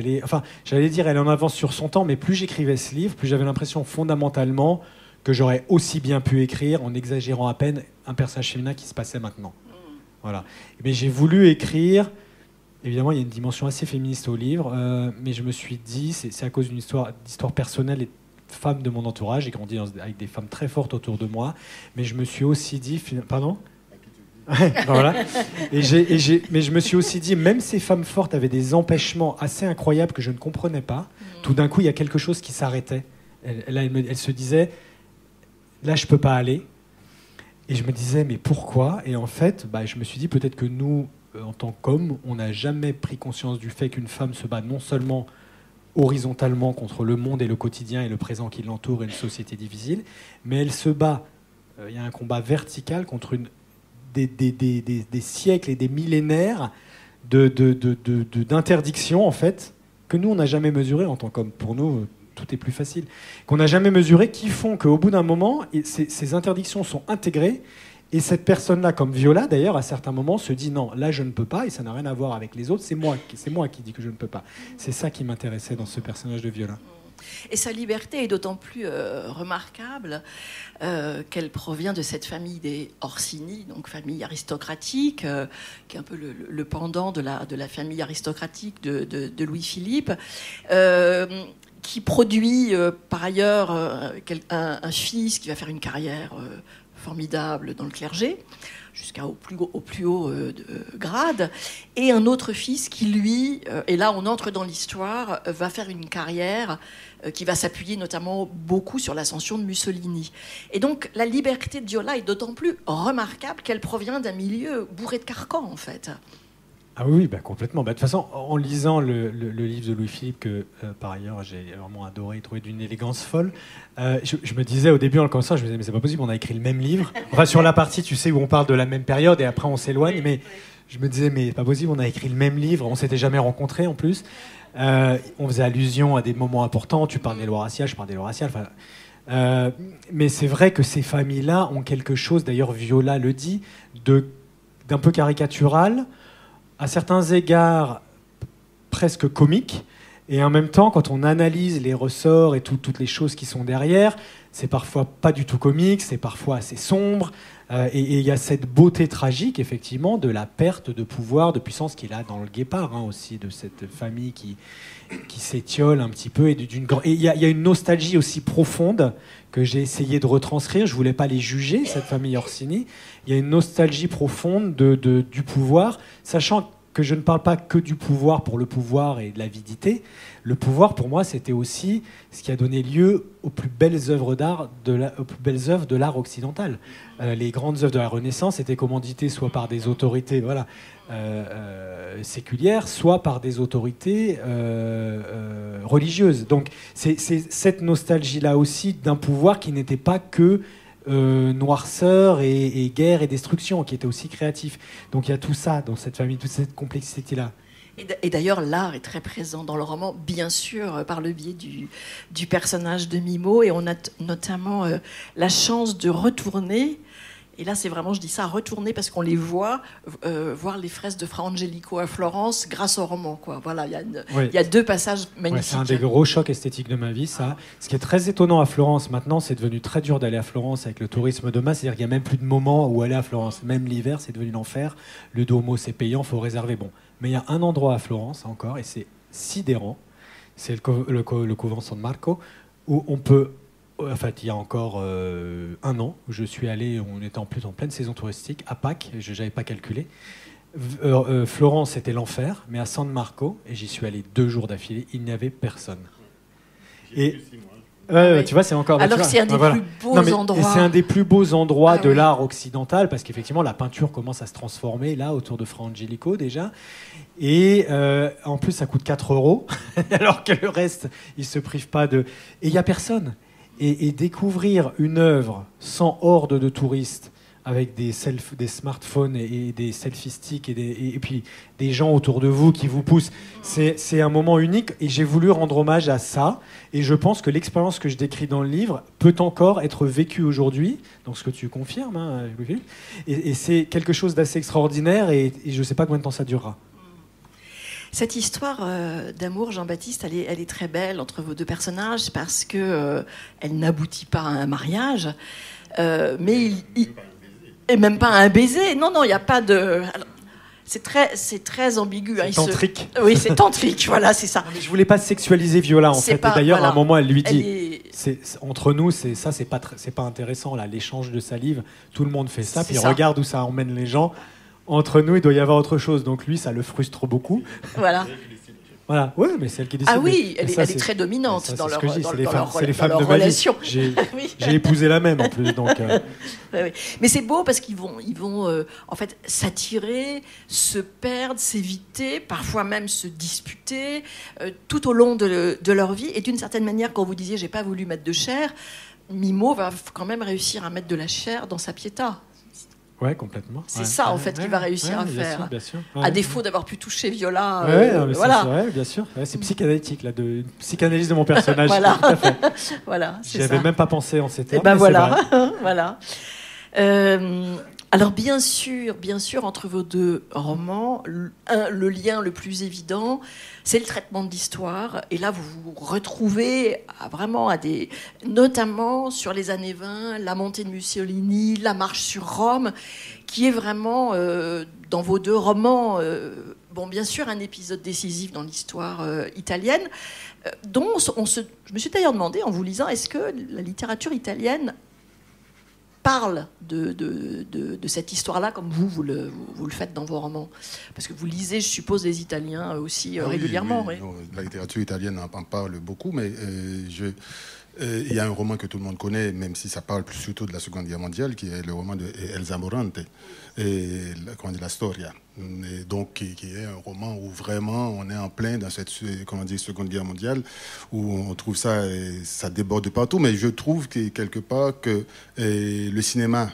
J'allais dire, elle est en avance sur son temps. Mais plus j'écrivais ce livre, plus j'avais l'impression fondamentalement que j'aurais aussi bien pu écrire, en exagérant à peine, un personnage féminin qui se passait maintenant. Voilà. Mais j'ai voulu écrire... Évidemment, il y a une dimension assez féministe au livre, mais je me suis dit, c'est à cause d'une histoire personnelle et de femmes de mon entourage. J'ai grandi avec des femmes très fortes autour de moi, mais je me suis aussi dit... Pardon ? Voilà. Mais je me suis aussi dit, même ces femmes fortes avaient des empêchements assez incroyables que je ne comprenais pas. Tout d'un coup, il y a quelque chose qui s'arrêtait. Elle se disait... Là, je peux pas aller. Et je me disais, mais pourquoi ? Et en fait, je me suis dit, peut-être que nous, en tant qu'hommes, on n'a jamais pris conscience du fait qu'une femme se bat non seulement horizontalement contre le monde et le quotidien et le présent qui l'entoure et une société difficile, mais elle se bat, il y a un combat vertical contre des siècles et des millénaires d'interdiction, en fait, que nous, on n'a jamais mesuré en tant qu'hommes. Pour nous, tout est plus facile. Qu'on n'a jamais mesuré, qui font qu'au bout d'un moment, ces interdictions sont intégrées, et cette personne-là, comme Viola, d'ailleurs, à certains moments, se dit non, là, je ne peux pas, et ça n'a rien à voir avec les autres, c'est moi qui dis que je ne peux pas. C'est ça qui m'intéressait dans ce personnage de Viola. Et sa liberté est d'autant plus remarquable qu'elle provient de cette famille des Orsini, donc famille aristocratique, qui est un peu le pendant de la famille aristocratique de Louis-Philippe, qui produit par ailleurs un fils qui va faire une carrière formidable dans le clergé, jusqu'au plus haut grade, et un autre fils qui, lui, et là on entre dans l'histoire, va faire une carrière qui va s'appuyer notamment beaucoup sur l'ascension de Mussolini. Et donc la liberté de Viola est d'autant plus remarquable qu'elle provient d'un milieu bourré de carcans, en fait. Ah oui, complètement. De toute façon, en lisant le livre de Louis-Philippe, que par ailleurs j'ai vraiment adoré, trouvé d'une élégance folle, je me disais au début en le commençant, je me disais mais c'est pas possible, on a écrit le même livre. Enfin sur la partie, tu sais, où on parle de la même période et après on s'éloigne, mais je me disais mais c'est pas possible, on a écrit le même livre, on s'était jamais rencontrés en plus. On faisait allusion à des moments importants, tu parles des lois raciales, je parle des lois raciales. Mais c'est vrai que ces familles-là ont quelque chose, d'ailleurs Viola le dit, d'un peu caricatural, à certains égards presque comique, et en même temps, quand on analyse les ressorts et toutes les choses qui sont derrière, c'est parfois pas du tout comique, c'est parfois assez sombre, et il y a cette beauté tragique, effectivement, de la perte de pouvoir, de puissance qu'il a dans le Guépard, aussi, de cette famille qui s'étiole un petit peu, et il y a une nostalgie aussi profonde que j'ai essayé de retranscrire. Je voulais pas les juger, cette famille Orsini. Il y a une nostalgie profonde du pouvoir, sachant que je ne parle pas que du pouvoir pour le pouvoir et de l'avidité. Le pouvoir, pour moi, c'était aussi ce qui a donné lieu aux plus belles œuvres d'art, aux plus belles œuvres de l'art occidental. Les grandes œuvres de la Renaissance étaient commanditées soit par des autorités séculières, soit par des autorités religieuses. Donc c'est cette nostalgie-là aussi d'un pouvoir qui n'était pas que noirceur et guerre et destruction, qui était aussi créatif. Donc il y a tout ça dans cette famille, toute cette complexité-là. Et d'ailleurs, l'art est très présent dans le roman, bien sûr, par le biais du personnage de Mimo. Et on a notamment la chance de retourner. Et là, c'est vraiment, je dis ça, retourner parce qu'on les voit, voir les fresques de Fra Angelico à Florence grâce au roman, quoi. Voilà, il y a deux passages magnifiques. Ouais, c'est un des gros chocs esthétiques de ma vie, ça. Ce qui est très étonnant à Florence, maintenant, c'est devenu très dur d'aller à Florence avec le tourisme de masse. C'est-à-dire qu'il n'y a même plus de moment où aller à Florence. Même l'hiver, c'est devenu l'enfer. Le Duomo, c'est payant, il faut réserver. Bon. Mais il y a un endroit à Florence encore, et c'est sidérant. C'est le couvent San Marco, où on peut... En fait, il y a encore un an, où je suis allé, on était en pleine saison touristique, à Pâques, je n'avais pas calculé. Florence, c'était l'enfer, mais à San Marco, et j'y suis allé 2 jours d'affilée, il n'y avait personne. Et tu vois, c'est encore... Alors que c'est un des plus beaux endroits. Et c'est un des plus beaux endroits de l'art occidental, parce qu'effectivement, la peinture commence à se transformer, là, autour de Fra Angelico, déjà. Et en plus, ça coûte 4 €, alors que le reste, ils ne se privent pas de... Et il n'y a personne. Et découvrir une œuvre sans horde de touristes, avec des smartphones et des selfie sticks et puis des gens autour de vous qui vous poussent, c'est un moment unique. Et j'ai voulu rendre hommage à ça. Et je pense que l'expérience que je décris dans le livre peut encore être vécue aujourd'hui. Donc ce que tu confirmes, hein, Louis-Philippe. Et c'est quelque chose d'assez extraordinaire. Et je ne sais pas combien de temps ça durera. Cette histoire d'amour, Jean-Baptiste, elle est très belle entre vos deux personnages parce que elle n'aboutit pas à un mariage, mais et même pas à un baiser. Non, il n'y a pas de. Alors, c'est très ambigu. C'est tantrique. Oui, c'est tantrique. Voilà, c'est ça. Mais je voulais pas sexualiser Viola en fait. Pas, et d'ailleurs, voilà, à un moment, elle lui dit, entre nous, c'est pas intéressant là, l'échange de salive. Tout le monde fait ça, puis regarde où ça emmène les gens. Entre nous, il doit y avoir autre chose. Donc lui, ça le frustre beaucoup. Voilà. Voilà. Oui, mais c'est elle qui décide. Ah oui, elle est très dominante dans leur relation. J'ai épousé la même en plus. Donc, oui. Mais c'est beau parce qu'ils vont en fait s'attirer, se perdre, s'éviter, parfois même se disputer tout au long de leur vie. Et d'une certaine manière, quand vous disiez j'ai pas voulu mettre de chair, Mimo va quand même réussir à mettre de la chair dans sa Pietà. Ouais, complètement. C'est ça, en fait, qu'il va réussir à faire. Bien sûr. À défaut d'avoir pu toucher Viola. Voilà. C'est vrai, bien sûr. Ouais, c'est psychanalytique, là, de psychanalyse de mon personnage. Voilà. Tout à fait. Voilà, j'y avais même pas pensé en ces termes. Et ben voilà. Voilà. Alors, bien sûr, entre vos deux romans, le lien le plus évident, c'est le traitement de l'histoire. Et là, vous vous retrouvez notamment sur les années 20, la montée de Mussolini, la marche sur Rome, qui est vraiment, dans vos deux romans, bien sûr, un épisode décisif dans l'histoire italienne, dont je me suis d'ailleurs demandé, en vous lisant, est-ce que la littérature italienne parle de cette histoire-là, comme vous le faites dans vos romans? Parce que vous lisez, je suppose, les Italiens aussi régulièrement. Oui. Non, la littérature italienne en parle beaucoup, mais il y a un roman que tout le monde connaît, même si ça parle plus surtout de la Seconde Guerre mondiale, qui est le roman de Elsa Morante, La Storia. Et donc, qui est un roman où vraiment on est en plein dans cette Seconde Guerre mondiale, où on trouve ça, ça déborde de partout. Mais je trouve que quelque part que le cinéma,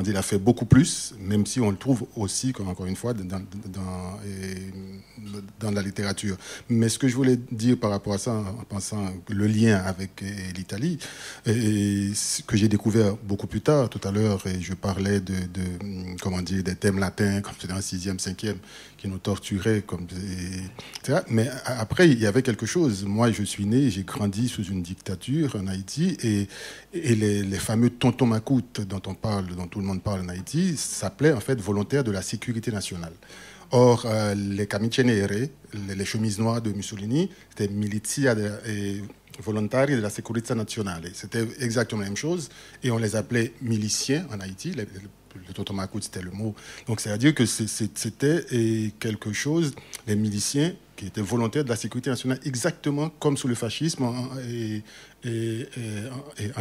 il a fait beaucoup plus, même si on le trouve aussi, encore une fois, dans la littérature. Mais ce que je voulais dire par rapport à ça, en pensant le lien avec l'Italie, que j'ai découvert beaucoup plus tard, tout à l'heure, et je parlais des thèmes latins, comme c'était en 6e, 5e, qui nous torturaient, etc. Mais après, il y avait quelque chose. Moi, je suis né, j'ai grandi sous une dictature en Haïti, et les fameux tontons macoutes dont tout le monde parle en Haïti, s'appelaient en fait volontaires de la sécurité nationale. Or, les camicie nere, les chemises noires de Mussolini, c'était milizia volontari de la sicurezza nazionale. C'était exactement la même chose, et on les appelait miliciens en Haïti. le Totomacoute, c'était le mot. Donc, c'est-à-dire que c'était quelque chose, les miliciens qui étaient volontaires de la sécurité nationale, exactement comme sous le fascisme en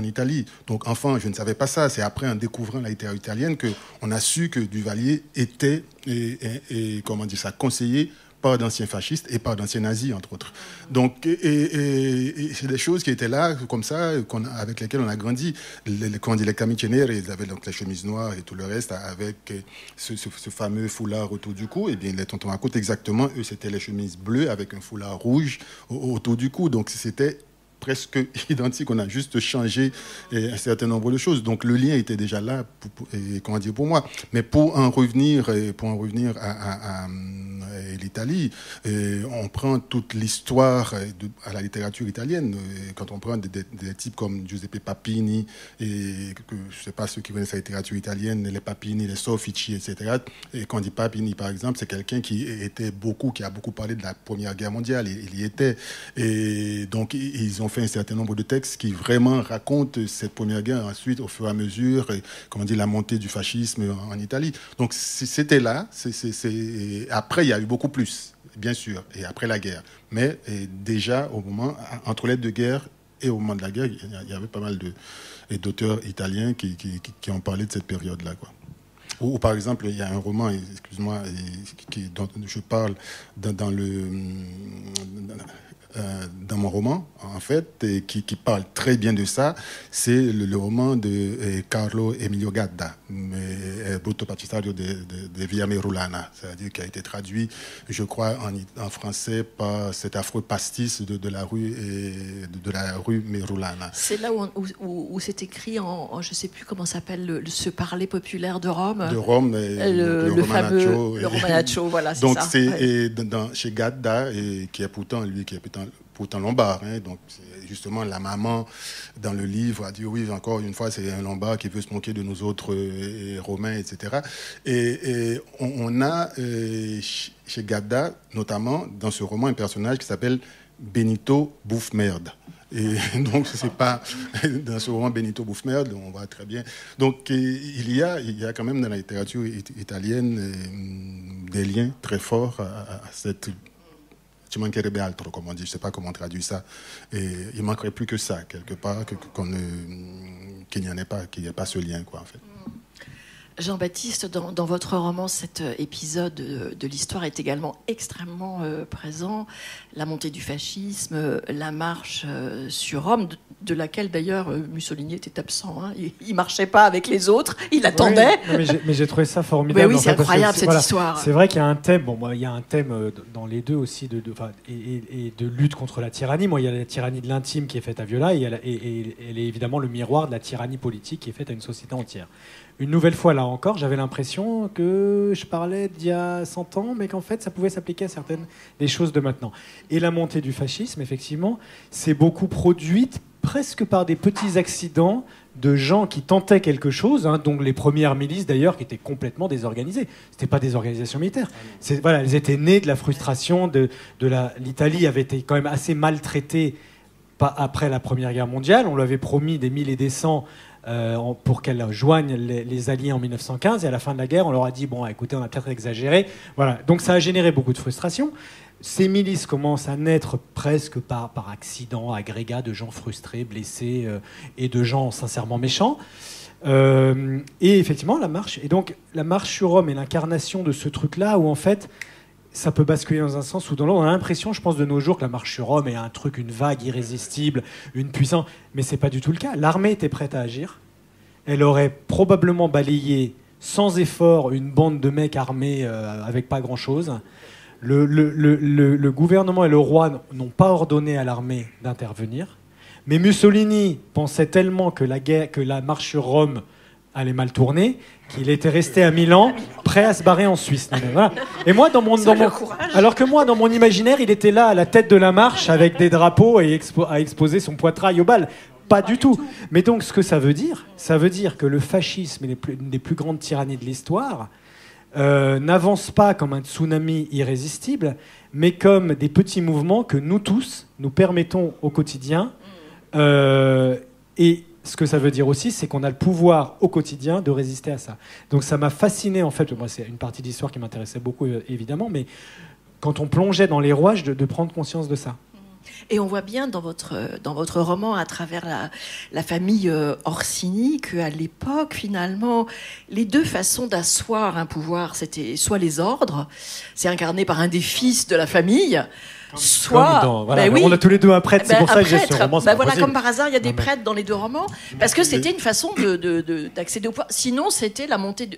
Italie. Donc, enfant, je ne savais pas ça. C'est après, en découvrant la littérature italienne, qu'on a su que Duvalier était, comment dire ça, conseillé par d'anciens fascistes et par d'anciens nazis, entre autres. Donc, c'est des choses qui étaient là, comme ça, avec lesquelles on a grandi. Les camiceneri, ils avaient donc les chemises noires et tout le reste, avec ce fameux foulard autour du cou. Et bien, les tontons à côte, exactement, eux, c'était les chemises bleues avec un foulard rouge autour du cou. Donc, c'était presque identique. On a juste changé un certain nombre de choses. Donc, le lien était déjà là, pour moi. Mais pour en revenir à l'Italie, on prend toute l'histoire à la littérature italienne. Quand on prend des types comme Giuseppe Papini, et que, je ne sais pas ceux qui connaissent la littérature italienne, les Papini, les Soffici, etc. Et quand on dit Papini, par exemple, c'est quelqu'un qui a beaucoup parlé de la Première Guerre mondiale. Il y était. Et donc, ils ont fait un certain nombre de textes qui vraiment racontent cette Première Guerre, ensuite, au fur et à mesure, la montée du fascisme en Italie. Donc, c'était là. Après, il y a eu beaucoup plus, bien sûr, et après la guerre. Mais déjà, entre les deux guerres et au moment de la guerre, il y avait pas mal d'auteurs italiens qui ont parlé de cette période-là, quoi. Ou par exemple, il y a un roman, excuse-moi, dont je parle dans mon roman, en fait, qui parle très bien de ça. C'est le roman de Carlo Emilio Gadda, Brutto Paciftario de Via Merulana, c'est-à-dire qui a été traduit, je crois, en français par cet affreux pastis de la rue Merulana. C'est là où c'est écrit je ne sais plus comment s'appelle, ce parler populaire de Rome. De Rome, le fameux le Romanaccio, voilà, c'est donc ça. Donc, chez Gadda, qui est pourtant lombard, hein, donc c'est justement la maman dans le livre a dit oui, encore une fois, c'est un lombard qui veut se moquer de nous autres romains, etc. Et on a chez Gadda, notamment dans ce roman, un personnage qui s'appelle Benito Bouffe-Merde. Et donc, c'est pas dans ce roman Benito Bouffe-Merde, on voit très bien. Donc, il y a quand même dans la littérature italienne des liens très forts à cette. Ci mancherebbe altro, comme on dit, je ne sais pas comment on traduit ça. Et il ne manquerait plus que ça, quelque part, qu'il n'y en ait pas, qu'il n'y ait pas ce lien, quoi, en fait. Jean-Baptiste, dans votre roman, cet épisode de l'histoire est également extrêmement présent. La montée du fascisme, la marche sur Rome, de laquelle d'ailleurs Mussolini était absent. Hein. Il ne marchait pas avec les autres, il attendait. Oui, mais j'ai trouvé ça formidable. Mais oui, c'est incroyable cette histoire. C'est vrai qu'il y a un thème, il y a un thème dans les deux aussi, et de lutte contre la tyrannie. Moi, il y a la tyrannie de l'intime qui est faite à Viola, et elle est évidemment le miroir de la tyrannie politique qui est faite à une société entière. Une nouvelle fois, là encore, j'avais l'impression que je parlais d'il y a 100 ans, mais qu'en fait, ça pouvait s'appliquer à certaines des choses de maintenant. Et la montée du fascisme, effectivement, c'est beaucoup produite presque par des petits accidents de gens qui tentaient quelque chose, hein, donc les premières milices, d'ailleurs, qui étaient complètement désorganisées. Ce n'étaient pas des organisations militaires. Elles étaient nées de la frustration l'Italie avait été quand même assez maltraitée après la Première Guerre mondiale. On lui avait promis des 1000 et des 100 pour qu'elle joigne les Alliés en 1915, et à la fin de la guerre, on leur a dit, bon, écoutez, on a peut-être exagéré. Voilà. Donc ça a généré beaucoup de frustration. Ces milices commencent à naître presque par accident, agrégat de gens frustrés, blessés, et de gens sincèrement méchants. Et effectivement, la marche sur Rome est l'incarnation de ce truc-là, où en fait, ça peut basculer dans un sens ou dans l'autre. On a l'impression, je pense, de nos jours, que la marche sur Rome est un truc, une vague irrésistible, une puissance. Mais c'est pas du tout le cas. L'armée était prête à agir. Elle aurait probablement balayé sans effort une bande de mecs armés avec pas grand-chose. Le gouvernement et le roi n'ont pas ordonné à l'armée d'intervenir. Mais Mussolini pensait tellement que la marche sur Rome allait mal tourner, qu'il était resté à Milan, prêt à se barrer en Suisse. Voilà. Et moi, alors que moi, dans mon imaginaire, il était là à la tête de la marche avec des drapeaux et à exposer son poitrail aux balles. Pas du tout. Mais donc, ce que ça veut dire que le fascisme est une des plus grandes tyrannies de l'histoire, n'avance pas comme un tsunami irrésistible, mais comme des petits mouvements que nous tous, nous permettons au quotidien. Et ce que ça veut dire aussi, c'est qu'on a le pouvoir au quotidien de résister à ça. Donc ça m'a fasciné, en fait. Moi, c'est une partie de l'histoire qui m'intéressait beaucoup, évidemment, mais quand on plongeait dans les rouages, de prendre conscience de ça. Et on voit bien dans votre roman, à travers la famille Orsini, qu'à l'époque, finalement, les deux façons d'asseoir un pouvoir, c'était soit les ordres, c'est incarné par un des fils de la famille, soit... Voilà, on a tous les deux un prêtre, c'est pour ça que j'ai ce roman. Voilà, comme par hasard, il y a des prêtres dans les deux romans, parce que c'était une façon d'accéder au pouvoir. Sinon, c'était la montée...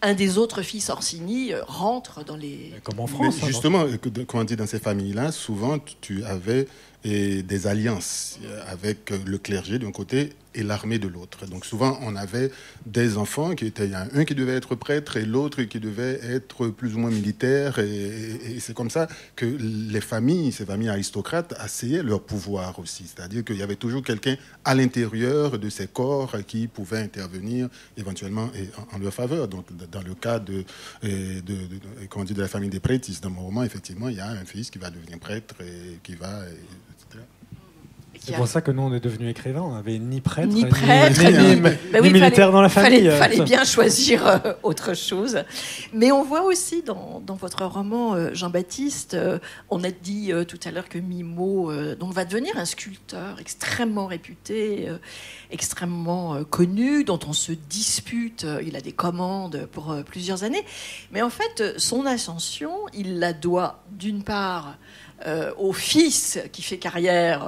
un des autres fils Orsini rentre dans les... Comme en France. Mais justement, quand on dit dans ces familles-là, souvent, tu avais des alliances avec le clergé d'un côté et l'armée de l'autre. Donc souvent, on avait des enfants qui étaient... un qui devait être prêtre et l'autre qui devait être plus ou moins militaire. Et c'est comme ça que les familles, ces familles aristocrates, asseyaient leur pouvoir aussi. C'est-à-dire qu'il y avait toujours quelqu'un à l'intérieur de ces corps qui pouvait intervenir éventuellement en leur faveur. Donc dans le cas de la famille des prêtistes, dans mon roman, effectivement, il y a un fils qui va devenir prêtre et qui va... etc. C'est pour ça que nous, on est devenus écrivains. On n'avait ni prêtre, ni militaire dans la famille. Il fallait bien choisir autre chose. Mais on voit aussi dans votre roman, Jean-Baptiste, on a dit tout à l'heure que Mimmo donc va devenir un sculpteur extrêmement réputé, extrêmement connu, dont on se dispute. Il a des commandes pour plusieurs années. Mais en fait, son ascension, il la doit d'une part... au fils qui fait carrière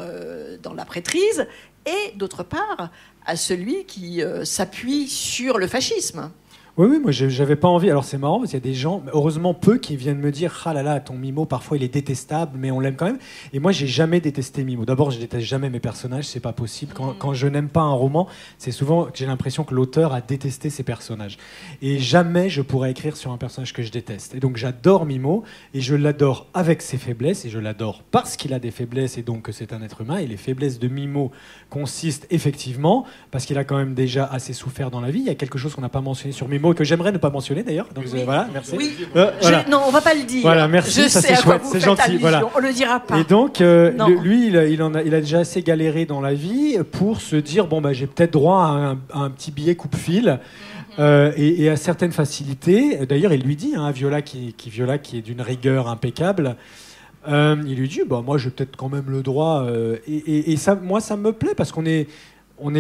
dans la prêtrise et d'autre part à celui qui s'appuie sur le fascisme. Oui, moi j'avais pas envie. Alors c'est marrant parce qu'il y a des gens, heureusement peu, qui viennent me dire ah là là, ton Mimmo parfois il est détestable, mais on l'aime quand même. Et moi j'ai jamais détesté Mimmo. D'abord je déteste jamais mes personnages, c'est pas possible. Quand je n'aime pas un roman, c'est souvent que j'ai l'impression que l'auteur a détesté ses personnages. Et jamais je pourrais écrire sur un personnage que je déteste. Et donc j'adore Mimmo et je l'adore avec ses faiblesses et je l'adore parce qu'il a des faiblesses et donc que c'est un être humain. Et les faiblesses de Mimmo consistent effectivement parce qu'il a quand même déjà assez souffert dans la vie. Il y a quelque chose qu'on n'a pas mentionné sur Mimmo que j'aimerais ne pas mentionner d'ailleurs. Donc voilà, merci. Oui. Voilà. Non, on va pas le dire. Voilà, merci. Je ça sais c'est chouette, c'est gentil. Allusion. Voilà. On le dira pas. Et donc lui, il a déjà assez galéré dans la vie pour se dire bon bah j'ai peut-être droit à un petit billet coupe-fil. Et à certaines facilités. D'ailleurs, il lui dit à Viola qui est d'une rigueur impeccable. Il lui dit bah moi j'ai peut-être quand même le droit. Et ça, moi ça me plaît parce qu'on n'est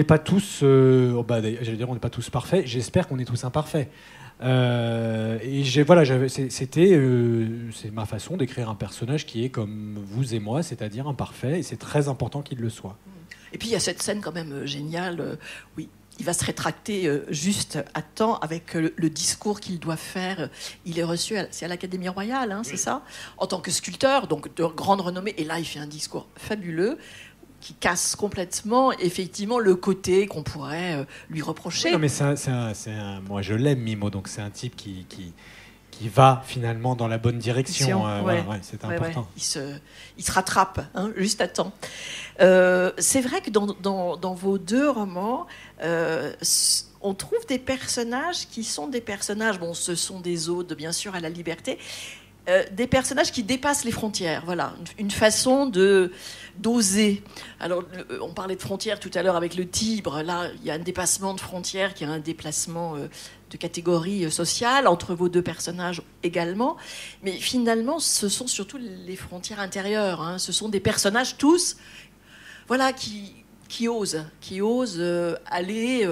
pas tous, j'allais dire on n'est pas tous parfaits. J'espère qu'on est tous imparfaits. C'est ma façon d'écrire un personnage qui est comme vous et moi, c'est-à-dire imparfait, et c'est très important qu'il le soit. Et puis il y a cette scène quand même géniale. Oui, il va se rétracter juste à temps avec le discours qu'il doit faire. Il est reçu, c'est à l'Académie royale, c'est ça, en tant que sculpteur, donc de grande renommée. Et là, il fait un discours fabuleux qui casse complètement, effectivement, le côté qu'on pourrait lui reprocher. Non, mais moi, je l'aime, Mimmo, donc c'est un type qui va finalement dans la bonne direction. C'est important. Ouais. Il se rattrape, juste à temps. C'est vrai que dans vos deux romans, on trouve des personnages qui sont des personnages, bon, ce sont des odes, bien sûr, à la liberté, des personnages qui dépassent les frontières. Voilà, une façon d'oser. Alors, on parlait de frontières tout à l'heure avec le Tibre. Là, il y a un dépassement de frontières, qui a un déplacement de catégorie sociale entre vos deux personnages également. Mais finalement, ce sont surtout les frontières intérieures. Ce sont des personnages tous, voilà, qui osent aller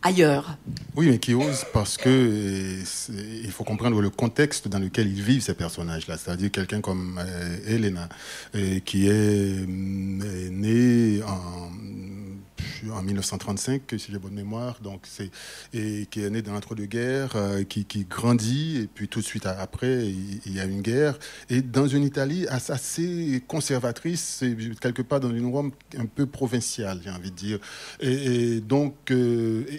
ailleurs. Oui, mais qui osent parce que il faut comprendre le contexte dans lequel ils vivent, ces personnages-là. C'est-à-dire quelqu'un comme Elena, qui est née en 1935, si j'ai bonne mémoire, et qui est né dans l'entre-deux-guerres, qui grandit, et puis tout de suite après, il y a une guerre, et dans une Italie assez conservatrice, quelque part dans une Rome un peu provinciale, j'ai envie de dire, et donc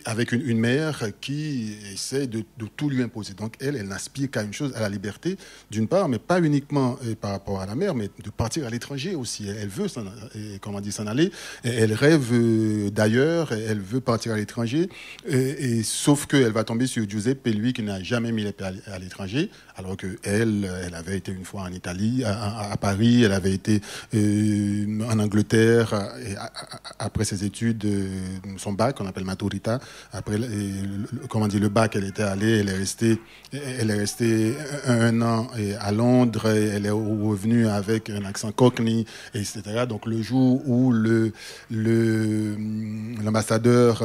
avec une mère qui essaie de tout lui imposer. Donc elle n'aspire qu'à une chose, à la liberté, d'une part, mais pas uniquement par rapport à la mère, mais de partir à l'étranger aussi. Elle veut s'en aller, et elle rêve d'ailleurs, elle veut partir à l'étranger, sauf qu'elle va tomber sur Giuseppe, lui qui n'a jamais mis les pieds à l'étranger, alors qu'elle avait été une fois en Italie, à Paris, elle avait été en Angleterre, et après ses études, son bac, qu'on appelle maturita, après le bac, elle était allée, elle est restée un an à Londres, et elle est revenue avec un accent cockney, etc. Donc le jour où l'ambassadeur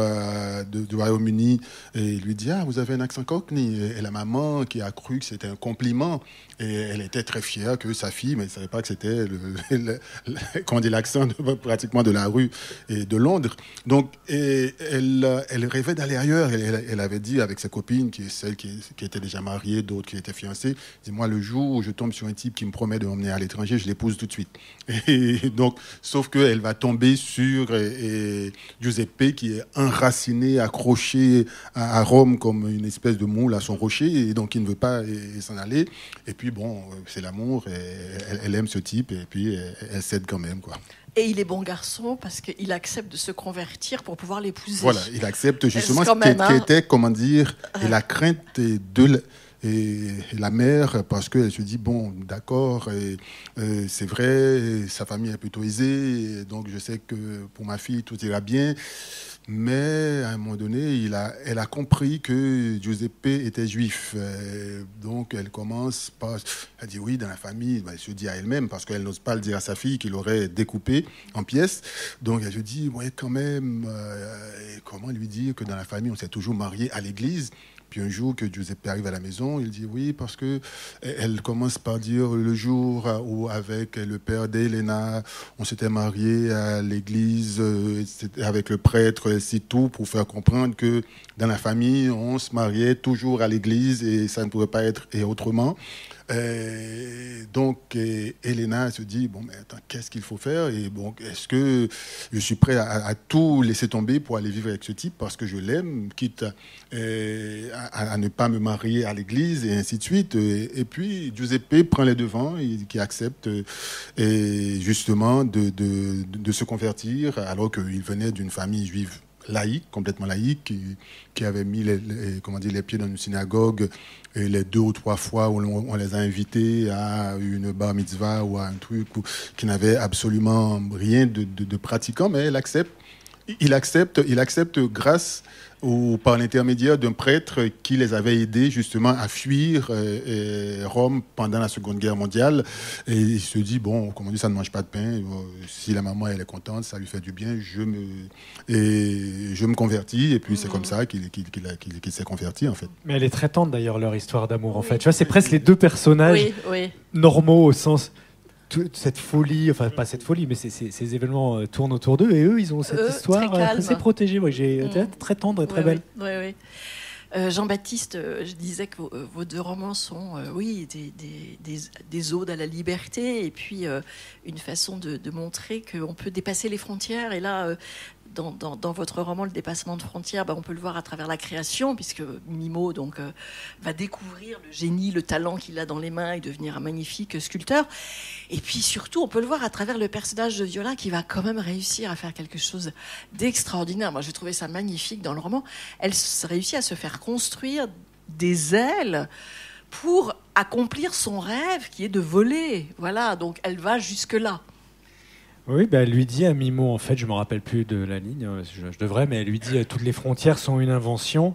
du Royaume-Uni lui dit « Ah, vous avez un accent cockney », et la maman qui a cru que c'était un compliment, et elle était très fière que sa fille, mais elle ne savait pas que c'était l'accent pratiquement de la rue et de Londres. Donc elle rêvait d'aller ailleurs. Elle avait dit avec ses copines, celles qui étaient déjà mariées, d'autres qui étaient fiancées, dis-moi, le jour où je tombe sur un type qui me promet de m'emmener à l'étranger, je l'épouse tout de suite. Et donc, sauf qu'elle va tomber sur Giuseppe qui est enraciné, accroché à Rome comme une espèce de moule à son rocher, et donc il ne veut pas s'en aller. Et puis bon, c'est l'amour, elle aime ce type, et puis elle cède quand même, quoi. Et il est bon garçon parce qu'il accepte de se convertir pour pouvoir l'épouser. Voilà, il accepte justement ce qui était, comment dire, et la crainte et la mère, parce qu'elle se dit, bon, d'accord, c'est vrai, sa famille est plutôt aisée, donc je sais que pour ma fille, tout ira bien. Mais à un moment donné, elle a compris que Giuseppe était juif. Donc elle commence par... Elle dit oui, dans la famille, elle se dit à elle-même, parce qu'elle n'ose pas le dire à sa fille, qu'il aurait découpé en pièces. Donc elle se dit, ouais, quand même, comment lui dire que dans la famille, on s'est toujours marié à l'église. Puis un jour que Giuseppe arrive à la maison, il dit oui, parce que elle commence par dire le jour où avec le père d'Elena, on s'était marié à l'église avec le prêtre, c'est tout, pour faire comprendre que dans la famille, on se mariait toujours à l'église et ça ne pouvait pas être autrement. Donc Elena se dit bon, mais attends, qu'est-ce qu'il faut faire? Et bon, est-ce que je suis prêt à tout laisser tomber pour aller vivre avec ce type parce que je l'aime, quitte à ne pas me marier à l'église, et ainsi de suite. Et puis Giuseppe prend les devants, qui accepte justement de se convertir, alors qu'il venait d'une famille juive laïque, complètement laïque, qui avait mis les pieds dans une synagogue les 2 ou 3 fois où on les a invités à une bar mitzvah ou à un truc qui n'avait absolument rien de pratiquant, mais il accepte grâce par l'intermédiaire d'un prêtre qui les avait aidés justement à fuir Rome pendant la Seconde Guerre mondiale. Et il se dit, bon, comme on dit, ça ne mange pas de pain. Si la maman, elle est contente, ça lui fait du bien, je me convertis. Et puis c'est comme ça qu'il s'est converti, en fait. Mais elle est très tendre, d'ailleurs, leur histoire d'amour, en fait. Tu vois, c'est presque les deux personnages normaux au sens... Cette folie, enfin pas cette folie, mais ces événements tournent autour d'eux, et eux, ils ont cette histoire assez protégée. Ouais, très tendre et très belle. Oui. Jean-Baptiste, je disais que vos 2 romans sont, des odes à la liberté, et puis une façon de montrer qu'on peut dépasser les frontières. Et là, dans votre roman, le dépassement de frontières, on peut le voir à travers la création, puisque Mimo va découvrir le génie, le talent qu'il a dans les mains et devenir un magnifique sculpteur. Et puis surtout, on peut le voir à travers le personnage de Viola, qui va quand même réussir à faire quelque chose d'extraordinaire. Moi, j'ai trouvé ça magnifique dans le roman. Elle réussit à se faire construire des ailes pour accomplir son rêve, qui est de voler. Voilà, donc elle va jusque-là. Oui, elle lui dit à Mimo, en fait, je ne me rappelle plus de la ligne, je devrais, mais elle lui dit toutes les frontières sont une invention,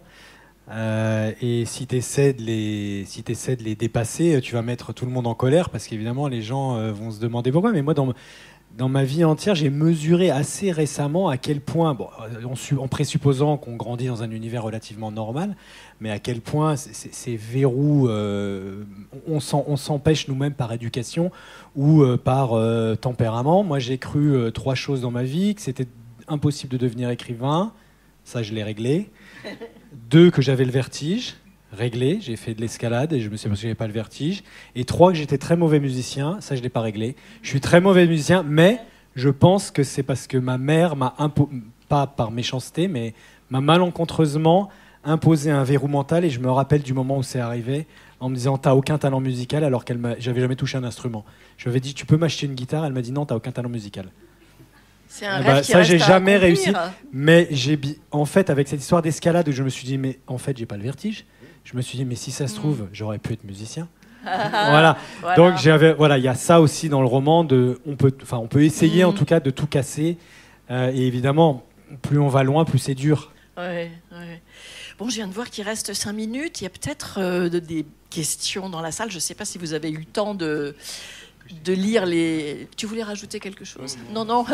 et si tu essaies de les dépasser, tu vas mettre tout le monde en colère, parce qu'évidemment, les gens vont se demander pourquoi. Mais moi, dans ma vie entière, j'ai mesuré assez récemment à quel point, en présupposant qu'on grandit dans un univers relativement normal, mais à quel point ces verrous, on s'empêche nous-mêmes par éducation ou par tempérament. Moi, j'ai cru 3 choses dans ma vie: que c'était impossible de devenir écrivain, ça je l'ai réglé. 2, que j'avais le vertige, réglé, j'ai fait de l'escalade et je me suis aperçu que je n'avais pas le vertige. Et 3, que j'étais très mauvais musicien, ça je l'ai pas réglé. Je suis très mauvais musicien, mais je pense que c'est parce que ma mère m'a pas par méchanceté, mais m'a malencontreusement imposé un verrou mental, et je me rappelle du moment où c'est arrivé, en me disant t'as aucun talent musical, alors j'avais jamais touché un instrument. Je lui avais dit tu peux m'acheter une guitare, elle m'a dit non, t'as aucun talent musical. C'est un bah, rêve qui ça, reste j'ai à jamais accomplir. réussi. Mais en fait, avec cette histoire d'escalade, où je me suis dit, mais en fait, j'ai pas le vertige. Je me suis dit, mais si ça se trouve, j'aurais pu être musicien. Voilà. Voilà. Donc il y a ça aussi dans le roman. On peut essayer en tout cas de tout casser. Et évidemment, plus on va loin, plus c'est dur. Ouais. Bon, je viens de voir qu'il reste 5 minutes. Il y a peut-être des questions dans la salle. Je ne sais pas si vous avez eu le temps de lire les... Tu voulais rajouter quelque chose ? Non.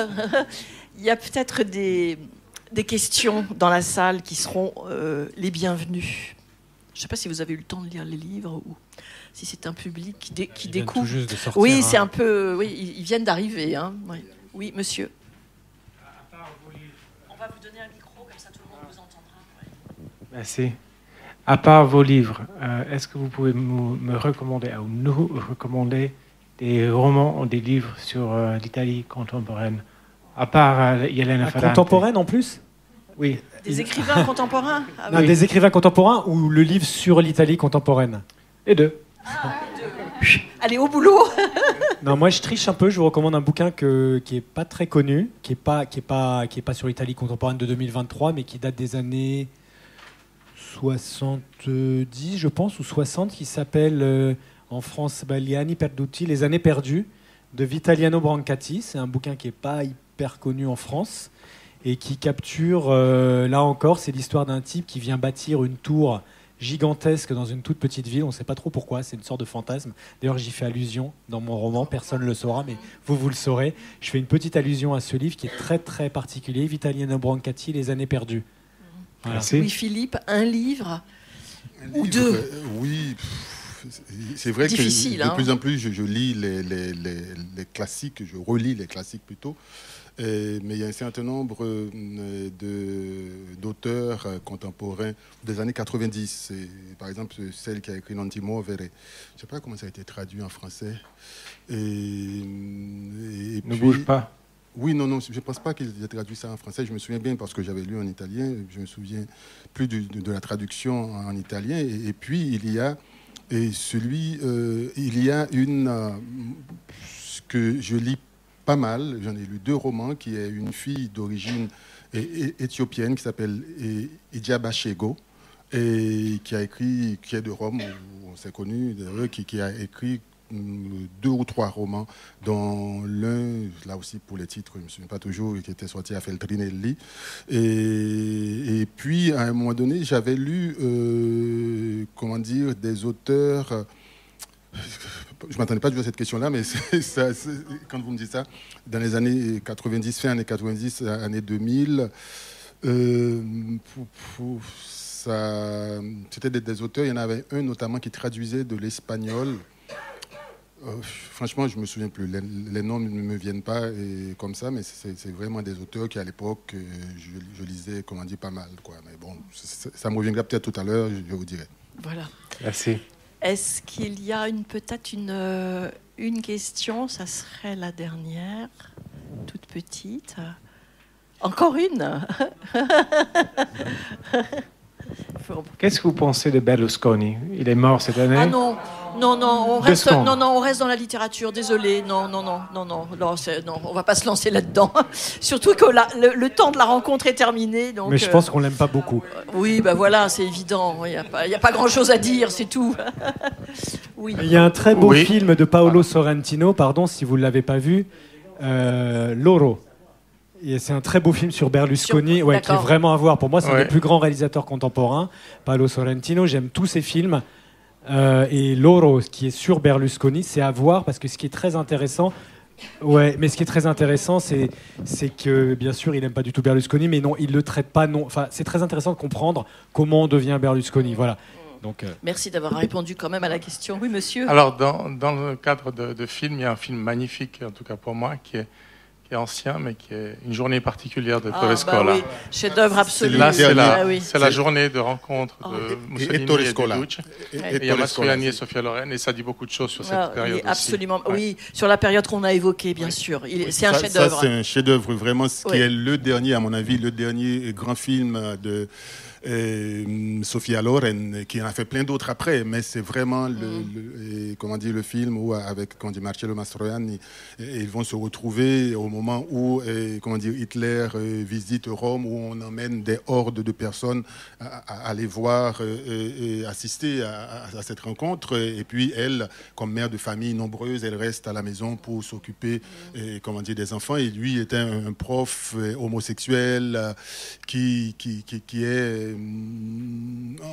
Il y a peut-être des questions dans la salle qui seront les bienvenues. Je ne sais pas si vous avez eu le temps de lire les livres ou si c'est un public qui découvre. Tout juste de sortir, Oui, c'est un peu... Oui, ils viennent d'arriver. Hein. Oui, monsieur. On va vous donner un micro, comme ça tout le monde vous entendra. Merci. À part vos livres, est-ce que vous pouvez me recommander, ou nous recommander des romans ou des livres sur l'Italie contemporaine? À part Elena Ferrante. Contemporaine en plus ? Oui. Des écrivains contemporains. Non, oui. Des écrivains contemporains ou le livre sur l'Italie contemporaine ? Les deux. Allez, au boulot. Non, moi je triche un peu. Je vous recommande un bouquin qui est pas très connu, qui est pas sur l'Italie contemporaine de 2023, mais qui date des années 70, je pense, ou 60, qui s'appelle en France Gli anni perduti, Les années perdues, de Vitaliano Brancati. C'est un bouquin qui est pas hyper connu en France et qui capture, là encore, c'est l'histoire d'un type qui vient bâtir une tour gigantesque dans une toute petite ville. On ne sait pas trop pourquoi, c'est une sorte de fantasme. D'ailleurs, j'y fais allusion dans mon roman, personne ne le saura, mais vous le saurez. Je fais une petite allusion à ce livre qui est très très particulier, Vitaliano Brancati, Les années perdues. Voilà. Louis-Philippe, un livre ou deux. Oui, c'est vrai Difficile, que de plus en plus, je lis les classiques, je relis les classiques plutôt. Mais il y a un certain nombre d'auteurs contemporains des années 90. Par exemple, celle qui a écrit L'Antimo Vere. Je ne sais pas comment ça a été traduit en français. Ne bouge pas. Oui, non, je ne pense pas qu'il ait traduit ça en français. Je me souviens bien parce que j'avais lu en italien. Je me souviens plus de la traduction en italien. Et puis, il y a une que je lis pas mal. J'en ai lu 2 romans, qui est une fille d'origine éthiopienne qui s'appelle Idjaba Shego et qui est de Rome, où on s'est connu, qui a écrit 2 ou 3 romans, dont l'un, là aussi pour les titres, je ne me souviens pas toujours, qui était sorti à Feltrinelli. Et puis, à un moment donné, j'avais lu, des auteurs... Je ne m'attendais pas à cette question-là, mais quand vous me dites ça, dans les années 90, fin années 90, années 2000, c'était des auteurs. Il y en avait un notamment qui traduisait de l'espagnol. Franchement, je ne me souviens plus. Les noms ne me viennent pas comme ça, mais c'est vraiment des auteurs qui, à l'époque, je lisais, pas mal. Mais bon, ça me reviendra peut-être tout à l'heure, je vous dirai. Voilà. Merci. Est-ce qu'il y a peut-être une question ? Ça serait la dernière, toute petite. Encore une. Qu'est-ce que vous pensez de Berlusconi? Il est mort cette année. Ah non, on reste dans la littérature. Désolé, non, on va pas se lancer là-dedans. Surtout que le temps de la rencontre est terminé. Donc, mais je pense qu'on l'aime pas beaucoup. Oui, voilà, c'est évident. Il y a pas grand-chose à dire, c'est tout. Oui. Il y a un très beau film de Paolo Sorrentino, pardon si vous ne l'avez pas vu, Loro. Et c'est un très beau film sur Berlusconi, qui est vraiment à voir. Pour moi, c'est un des plus grands réalisateurs contemporains. Paolo Sorrentino, j'aime tous ses films. Et Loro, qui est sur Berlusconi, c'est à voir parce que ce qui est très intéressant, mais ce qui est très intéressant, c'est que bien sûr, il n'aime pas du tout Berlusconi, mais non, il le traite pas. Non, enfin, c'est très intéressant de comprendre comment on devient Berlusconi. Voilà. Donc, merci d'avoir répondu quand même à la question. Oui, monsieur. Alors, dans le cadre de film, il y a un film magnifique, en tout cas pour moi, qui est ancien, mais qui est Une journée particulière de Torre Scola. Oui, chef-d'œuvre absolu. Là, c'est la journée de rencontre de Mussolini et de Duce. Il y a Mastroianni et Sophia Loren, et ça dit beaucoup de choses sur cette période aussi. Absolument, oui, sur la période qu'on a évoquée, bien sûr. C'est un chef-d'œuvre. Ça, c'est un chef-d'œuvre, vraiment, qui est le dernier, à mon avis, le dernier grand film Sophia Loren, qui en a fait plein d'autres après, mais c'est vraiment le film où, avec Marcello Mastroianni, ils vont se retrouver au moment où Hitler visite Rome, où on emmène des hordes de personnes à aller voir et assister à cette rencontre. Et puis elle, comme mère de famille nombreuse, elle reste à la maison pour s'occuper des enfants. Et lui était un prof homosexuel qui est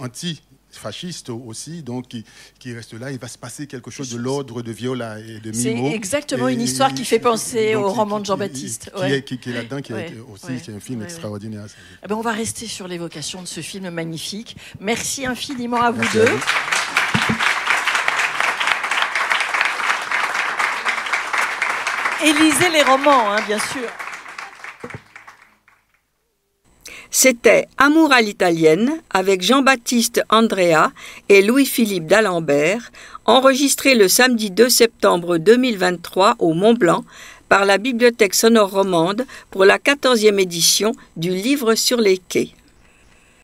anti-fasciste aussi, donc qui reste là. Il va se passer quelque chose de l'ordre de Viola et de Mimo. C'est exactement une histoire qui fait penser au roman de Jean-Baptiste. Qui est là-dedans, qui est un film extraordinaire. Eh ben, on va rester sur l'évocation de ce film magnifique. Merci infiniment à vous deux. Et lisez les romans, bien sûr. C'était Amour à l'italienne avec Jean-Baptiste Andrea et Louis-Philippe d'Alembert, enregistré le samedi 2 septembre 2023 au Mont-Blanc par la Bibliothèque sonore romande pour la 14e édition du Livre sur les quais.